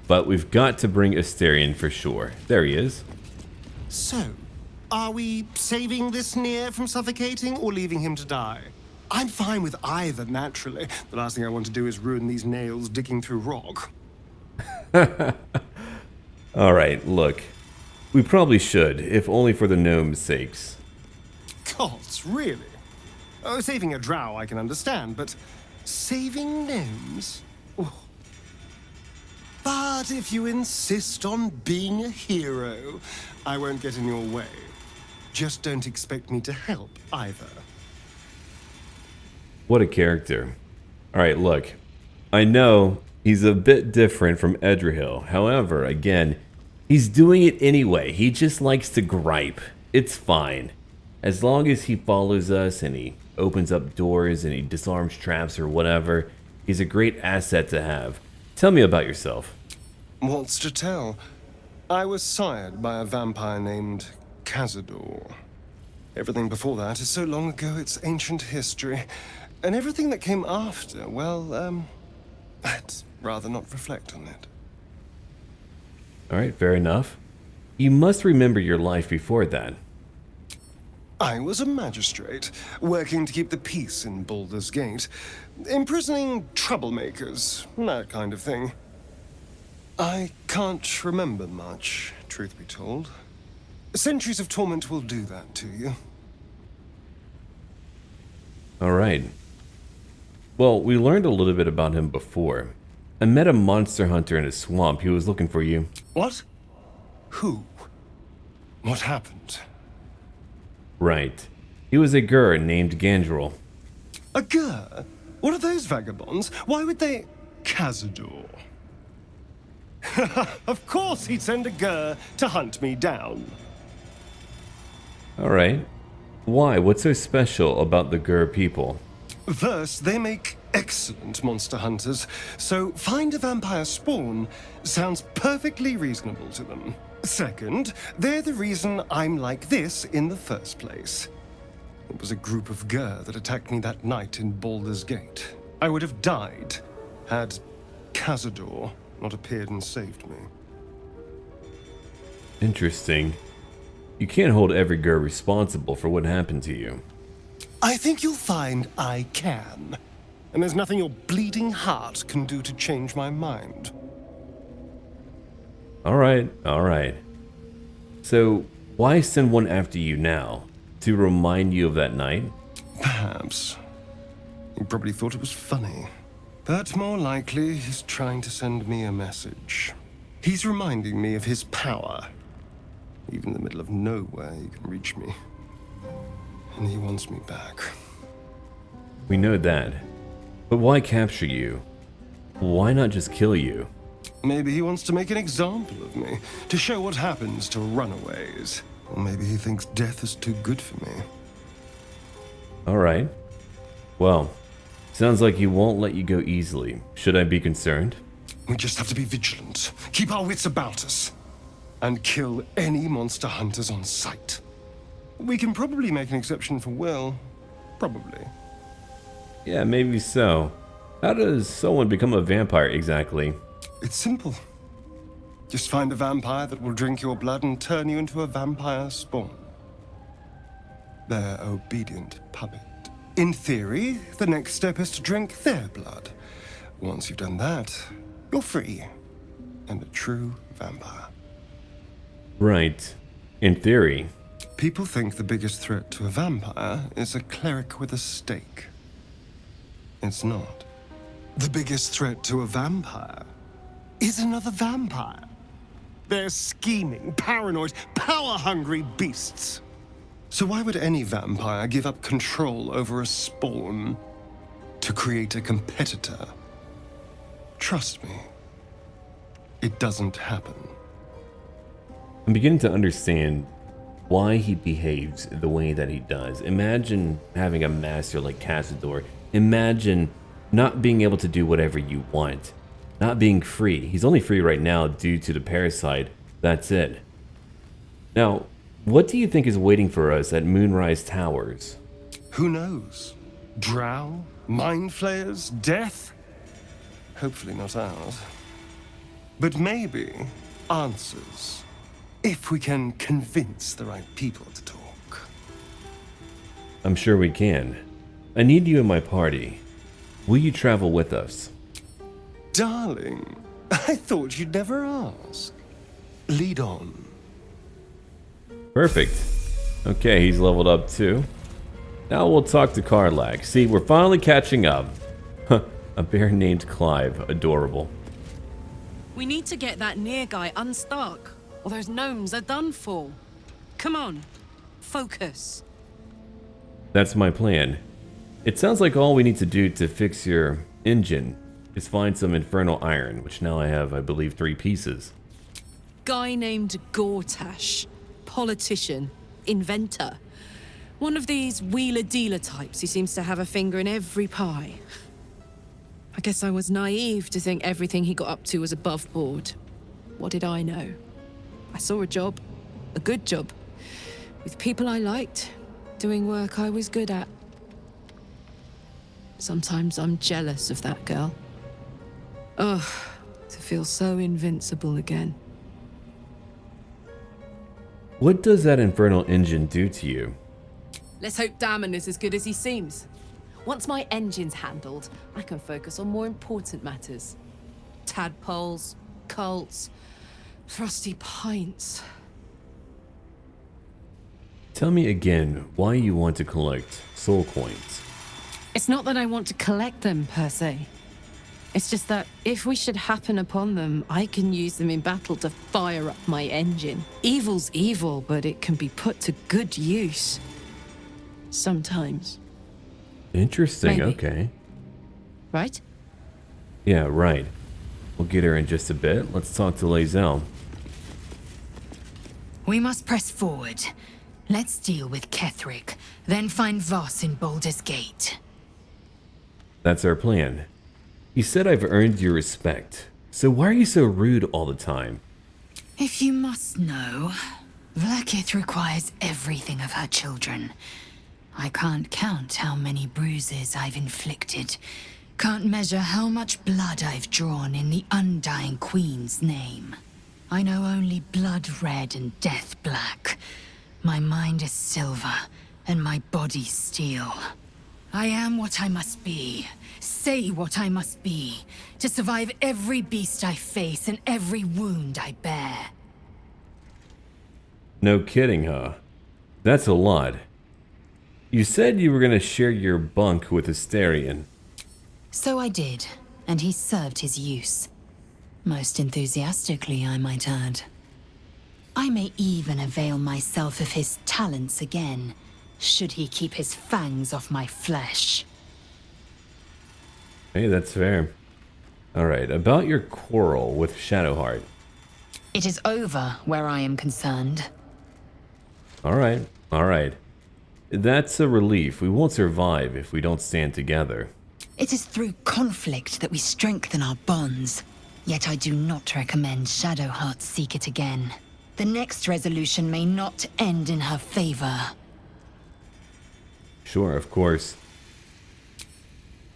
But we've got to bring Asterion for sure. There he is. So, are we saving this Nier from suffocating or leaving him to die? I'm fine with either, naturally. The last thing I want to do is ruin these nails digging through rock. Alright, look. We probably should, if only for the gnomes' sakes. Gods, really? Oh, saving a drow I can understand, but saving gnomes? Oh. But if you insist on being a hero, I won't get in your way. Just don't expect me to help, either. What a character. Alright, look. I know he's a bit different from Edrahil. However, again, he's doing it anyway. He just likes to gripe. It's fine. As long as he follows us and he opens up doors and he disarms traps or whatever, he's a great asset to have. Tell me about yourself. What's to tell? I was sired by a vampire named Cazador. Everything before that is so long ago it's ancient history. And everything that came after, well, I'd rather not reflect on it. Alright, fair enough. You must remember your life before that. I was a magistrate, working to keep the peace in Baldur's Gate, imprisoning troublemakers, that kind of thing. I can't remember much, truth be told. Centuries of torment will do that to you. Alright. Well, we learned a little bit about him before. I met a monster hunter in a swamp. He was looking for you. What? Who? What happened? Right. He was a Gur named Gandrel. A Gur? What are those vagabonds? Why would they... Cazador. Of course he'd send a Gur to hunt me down. Alright. Why? What's so special about the Gur people? First, they make excellent monster hunters, so find a vampire spawn sounds perfectly reasonable to them. Second, they're the reason I'm like this in the first place. It was a group of Gur that attacked me that night in Baldur's Gate. I would have died had Cazador not appeared and saved me. Interesting. You can't hold every Gur responsible for what happened to you. I think you'll find I can. And there's nothing your bleeding heart can do to change my mind. Alright, alright. So, why send one after you now? To remind you of that night? Perhaps. He probably thought it was funny. But more likely, he's trying to send me a message. He's reminding me of his power. Even in the middle of nowhere, he can reach me. And he wants me back. We know that. But why capture you? Why not just kill you? Maybe he wants to make an example of me, to show what happens to runaways. Or maybe he thinks death is too good for me. Alright. Well, sounds like he won't let you go easily. Should I be concerned? We just have to be vigilant, keep our wits about us, and kill any monster hunters on sight. We can probably make an exception for Wyll. Probably. Yeah, maybe so. How does someone become a vampire exactly? It's simple. Just find a vampire that will drink your blood and turn you into a vampire spawn. Their obedient puppet. In theory, the next step is to drink their blood. Once you've done that, you're free. And a true vampire. Right. In theory. People think the biggest threat to a vampire is a cleric with a stake. It's not. The biggest threat to a vampire is another vampire. They're scheming, paranoid, power-hungry beasts. So why would any vampire give up control over a spawn to create a competitor? Trust me, it doesn't happen. I'm beginning to understand why he behaves the way that he does. Imagine having a master like Cazador. Imagine not being able to do whatever you want. Not being free. He's only free right now due to the parasite. That's it. Now, what do you think is waiting for us at Moonrise Towers? Who knows? Drow? Mind flayers? Death? Hopefully not ours. But maybe answers. If we can convince the right people to talk. I'm sure we can. I need you in my party. Will you travel with us? Darling, I thought you'd never ask. Lead on. Perfect. Okay, he's leveled up too. Now we'll talk to Karlach. See, we're finally catching up. A bear named Clive. Adorable. We need to get that near guy unstuck, or those gnomes are done for. Come on, focus. That's my plan. It sounds like all we need to do to fix your engine is find some infernal iron, which now I have, I believe, 3 pieces. Guy named Gortash. Politician. Inventor. One of these wheeler-dealer types who seems to have a finger in every pie. I guess I was naive to think everything he got up to was above board. What did I know? I saw a job. A good job. With people I liked. Doing work I was good at. Sometimes I'm jealous of that girl. Ugh, to feel so invincible again. What does that infernal engine do to you? Let's hope Damon is as good as he seems. Once my engine's handled, I can focus on more important matters. Tadpoles, cults, frosty pints. Tell me again why you want to collect soul coins. It's not that I want to collect them, per se. It's just that if we should happen upon them, I can use them in battle to fire up my engine. Evil's evil, but it can be put to good use. Sometimes. Interesting, Maybe. okay. Right? Yeah, right. We'll get her in just a bit. Let's talk to Lae'zel. We must press forward. Let's deal with Ketheric, then find Voss in Baldur's Gate. That's our plan. You said I've earned your respect, so why are you so rude all the time? If you must know, Vlaakith requires everything of her children. I can't count how many bruises I've inflicted. Can't measure how much blood I've drawn in the Undying Queen's name. I know only blood red and death black. My mind is silver, and my body steel. I am what I must be, say what I must be, to survive every beast I face and every wound I bear. No kidding, huh? That's a lot. You said you were gonna share your bunk with Astarion. So I did, and he served his use. Most enthusiastically, I might add. I may even avail myself of his talents again, should he keep his fangs off my flesh. Hey, that's fair. Alright, about your quarrel with Shadowheart. It is over where I am concerned. Alright, alright. That's a relief. We won't survive if we don't stand together. It is through conflict that we strengthen our bonds. Yet I do not recommend Shadowheart seek it again. The next resolution may not end in her favor. Sure, of course.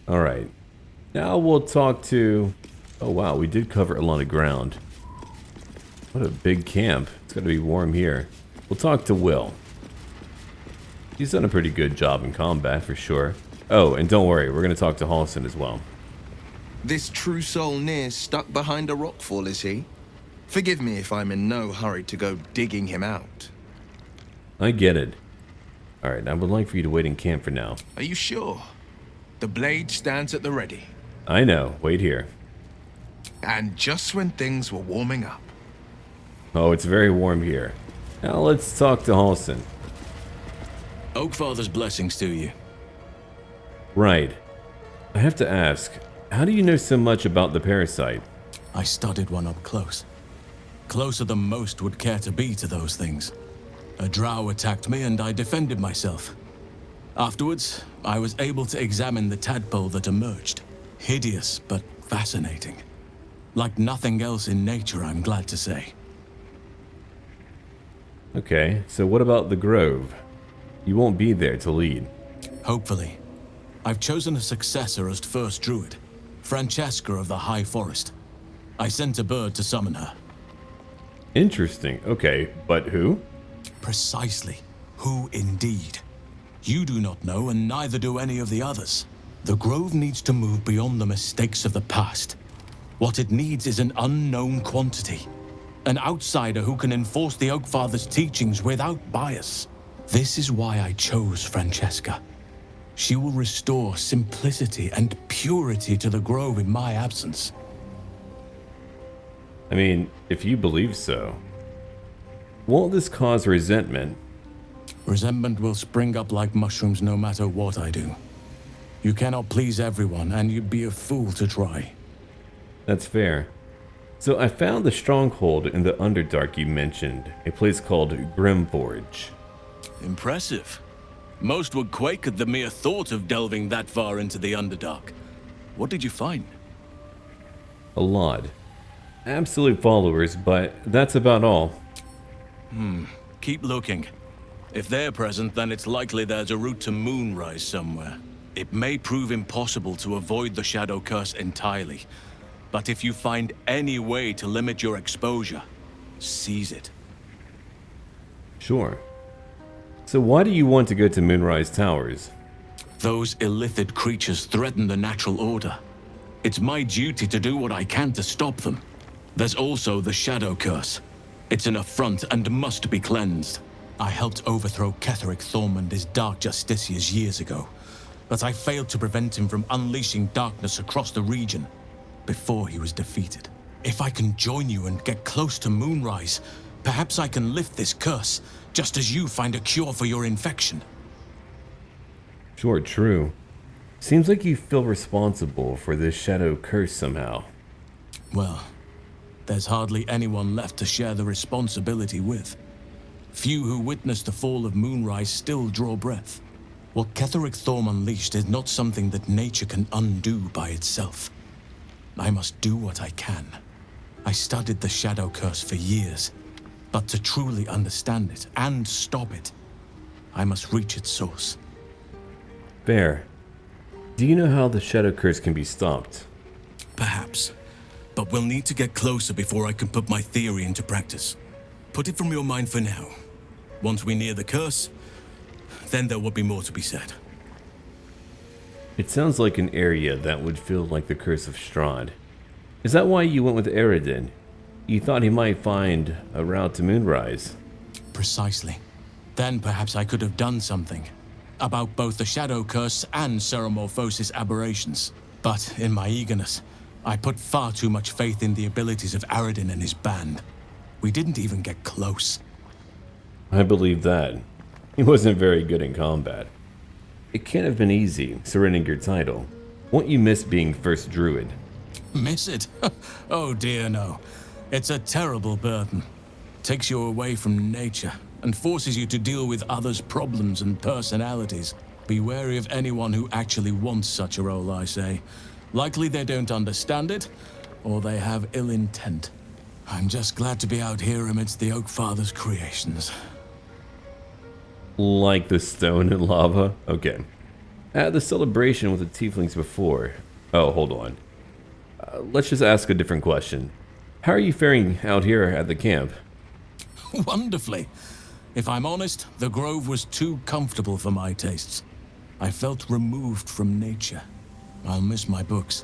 Alright. Now we'll talk to... Oh wow, we did cover a lot of ground. What a big camp. It's gotta be warm here. We'll talk to Wyll. He's done a pretty good job in combat, for sure. Oh, and don't worry, we're gonna talk to Halsin as well. This true soul near stuck behind a rockfall, is he? Forgive me if I'm in no hurry to go digging him out. I get it. Alright, I would like for you to wait in camp for now. Are you sure? The blade stands at the ready. I know, wait here. And just when things were warming up. Oh, it's very warm here. Now let's talk to Halsin. Oakfather's blessings to you. Right. I have to ask, how do you know so much about the parasite? I studied one up close. Closer than most would care to be to those things. A drow attacked me and I defended myself. Afterwards, I was able to examine the tadpole that emerged. Hideous, but fascinating. Like nothing else in nature, I'm glad to say. Okay, so what about the Grove? You won't be there to lead. Hopefully. I've chosen a successor as first druid, Francesca of the High Forest. I sent a bird to summon her. Interesting. Okay, but who? Precisely. Who indeed? You do not know, and neither do any of the others. The Grove needs to move beyond the mistakes of the past. What it needs is an unknown quantity. An outsider who can enforce the Oakfather's teachings without bias. This is why I chose Francesca. She will restore simplicity and purity to the Grove in my absence. I mean, if you believe so. Won't this cause resentment? Resentment will spring up like mushrooms no matter what I do. You cannot please everyone, and you'd be a fool to try. That's fair. So I found the stronghold in the Underdark you mentioned, a place called Grymforge. Impressive. Most would quake at the mere thought of delving that far into the Underdark. What did you find? A lot. Absolute followers, but that's about all. Keep looking. If they're present, then it's likely there's a route to Moonrise somewhere. It may prove impossible to avoid the Shadow Curse entirely, but if you find any way to limit your exposure, seize it. Sure. So why do you want to go to Moonrise Towers? Those illithid creatures threaten the natural order. It's my duty to do what I can to stop them. There's also the Shadow Curse. It's an affront and must be cleansed. I helped overthrow Ketheric Thorm and his dark Justiciars years ago, but I failed to prevent him from unleashing darkness across the region before he was defeated. If I can join you and get close to Moonrise, perhaps I can lift this curse, just as you find a cure for your infection. Sure, true. Seems like you feel responsible for this Shadow Curse somehow. Well, there's hardly anyone left to share the responsibility with. Few who witnessed the fall of Moonrise still draw breath. What Ketheric Thorm unleashed is not something that nature can undo by itself. I must do what I can. I studied the Shadow Curse for years, but to truly understand it and stop it, I must reach its source. Fair. Do you know how the Shadow Curse can be stopped? Perhaps, but we'll need to get closer before I can put my theory into practice. Put it from your mind for now. Once we near the curse, then there will be more to be said. It sounds like an area that would feel like the Curse of Strahd. Is that why you went with Eredin? You thought he might find a route to Moonrise? Precisely. Then perhaps I could have done something about both the Shadow Curse and Ceremorphosis aberrations. But in my eagerness, I put far too much faith in the abilities of Eredin and his band. We didn't even get close. I believe that. He wasn't very good in combat. It can't have been easy, surrendering your title. Won't you miss being first druid? Miss it? Oh dear, no. It's a terrible burden. Takes you away from nature and forces you to deal with others' problems and personalities. Be wary of anyone who actually wants such a role, I say. Likely they don't understand it, or they have ill intent. I'm just glad to be out here amidst the Oakfather's creations. Like the stone and lava? Okay. At the celebration with the tieflings before. Oh, hold on. Let's just ask a different question. How are you faring out here at the camp? Wonderfully. If I'm honest, the grove was too comfortable for my tastes. I felt removed from nature. I'll miss my books,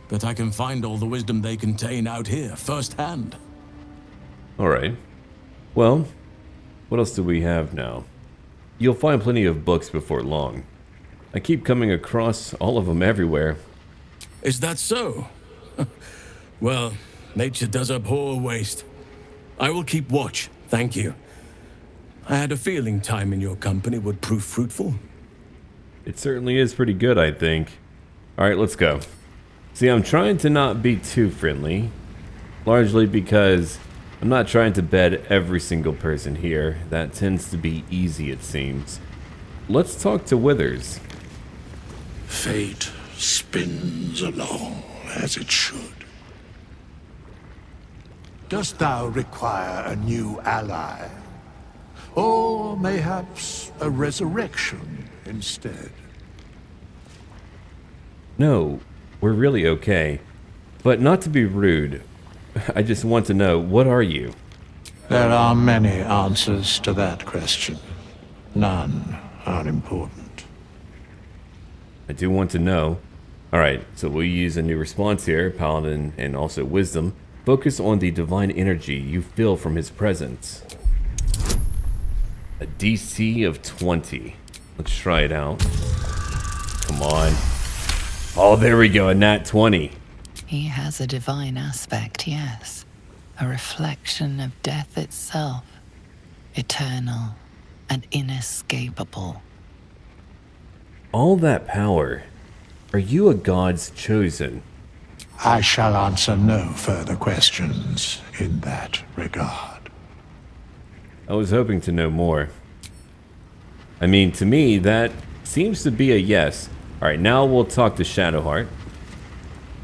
but I can find all the wisdom they contain out here firsthand. Alright. Well, what else do we have now? You'll find plenty of books before long. I keep coming across all of them everywhere. Is that so? Well, nature does abhor waste. I will keep watch, thank you. I had a feeling time in your company would prove fruitful. It certainly is pretty good, I think. Alright, let's go. See, I'm trying to not be too friendly. Largely because I'm not trying to bed every single person here. That tends to be easy, it seems. Let's talk to Withers. Fate spins along as it should. Dost thou require a new ally? Or mayhaps a resurrection instead? No, we're really okay. But not to be rude, I just want to know, what are you? There are many answers to that question. None are important. I do want to know. Alright, so we'll use a new response here, Paladin and also Wisdom. Focus on the divine energy you feel from his presence. A DC of 20. Let's try it out. Come on. Oh, there we go, a nat 20. He has a divine aspect, yes. A reflection of death itself. Eternal and inescapable. All that power. Are you a god's chosen? I shall answer no further questions in that regard. I was hoping to know more. I mean, to me, that seems to be a yes. Alright, now we'll talk to Shadowheart.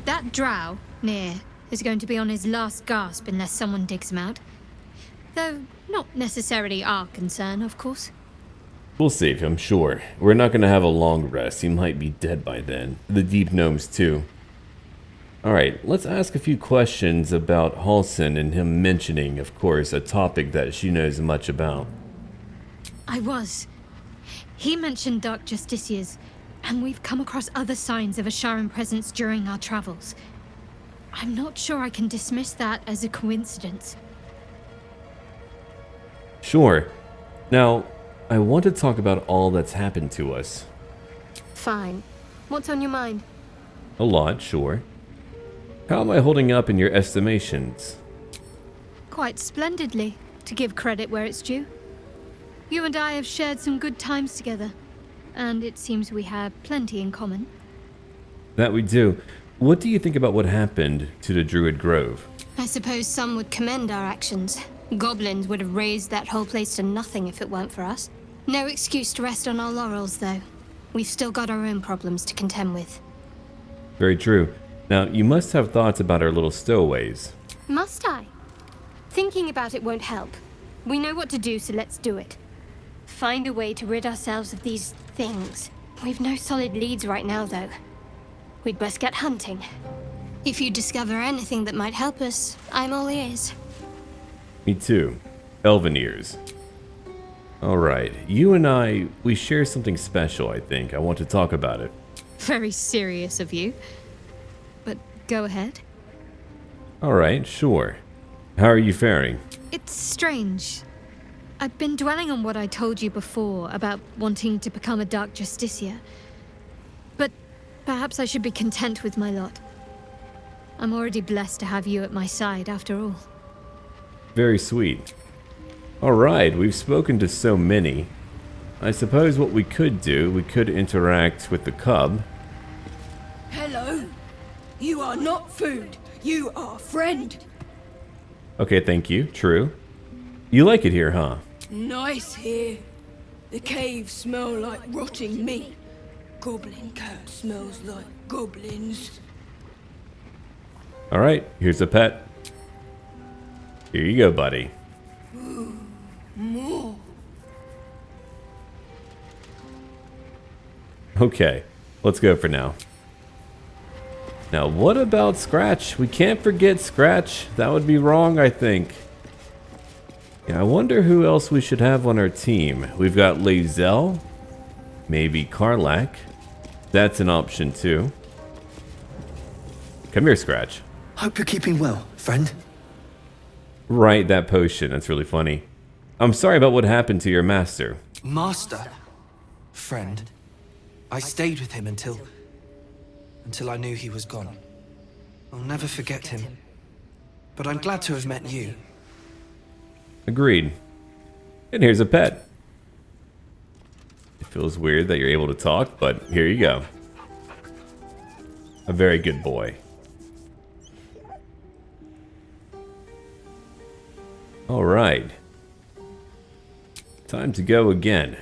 That drow, near, is going to be on his last gasp unless someone digs him out. Though not necessarily our concern, of course. We'll save him, sure. We're not going to have a long rest. He might be dead by then. The Deep Gnomes, too. Alright, let's ask a few questions about Halsin and him mentioning, of course, a topic that she knows much about. He mentioned Dark Justiciars, and we've come across other signs of a Sharan presence during our travels. I'm not sure I can dismiss that as a coincidence. Sure. Now, I want to talk about all that's happened to us. Fine. What's on your mind? A lot, sure. How am I holding up in your estimations? Quite splendidly, to give credit where it's due. You and I have shared some good times together, and it seems we have plenty in common. That we do. What do you think about what happened to the Druid Grove? I suppose some would commend our actions. Goblins would have razed that whole place to nothing if it weren't for us. No excuse to rest on our laurels, though. We've still got our own problems to contend with. Very true. Now, you must have thoughts about our little stowaways. Must I? Thinking about it won't help. We know what to do, so let's do it. Find a way to rid ourselves of these things. We've no solid leads right now, though. We'd best get hunting. If you discover anything that might help us, I'm all ears. Me too. Elven ears. Alright, you and I, we share something special, I think. I want to talk about it. Very serious of you. But go ahead. Alright, sure. How are you faring? It's strange. I've been dwelling on what I told you before about wanting to become a Dark Justiciar. But perhaps I should be content with my lot. I'm already blessed to have you at my side, after all. Very sweet. Alright, we've spoken to so many. I suppose what we could do, we could interact with the cub. Hello. You are not food. You are friend. Okay, thank you. True. You like it here, huh? Nice here. The caves smell like rotting meat. Goblin Camp smells like goblins. Alright, here's a pet. Here you go, buddy. Ooh, more. Okay, let's go for now. Now, what about Scratch? We can't forget Scratch. That would be wrong, I think. Yeah, I wonder who else we should have on our team. We've got Lae'zel, maybe Karlach. That's an option too. Come here, Scratch. Hope you're keeping well, friend. Right, that potion. That's really funny. I'm sorry about what happened to your master. Master. Friend. I stayed with him until I knew he was gone. I'll never forget him. But I'm glad to have met you. Agreed. And here's a pet. It feels weird that you're able to talk, but here you go. A very good boy. Alright. Time to go again.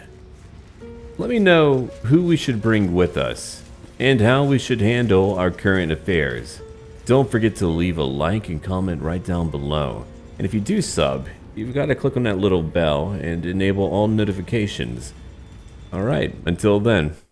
Let me know who we should bring with us, and how we should handle our current affairs. Don't forget to leave a like and comment right down below. And if you do sub, you've got to click on that little bell and enable all notifications. Alright, until then.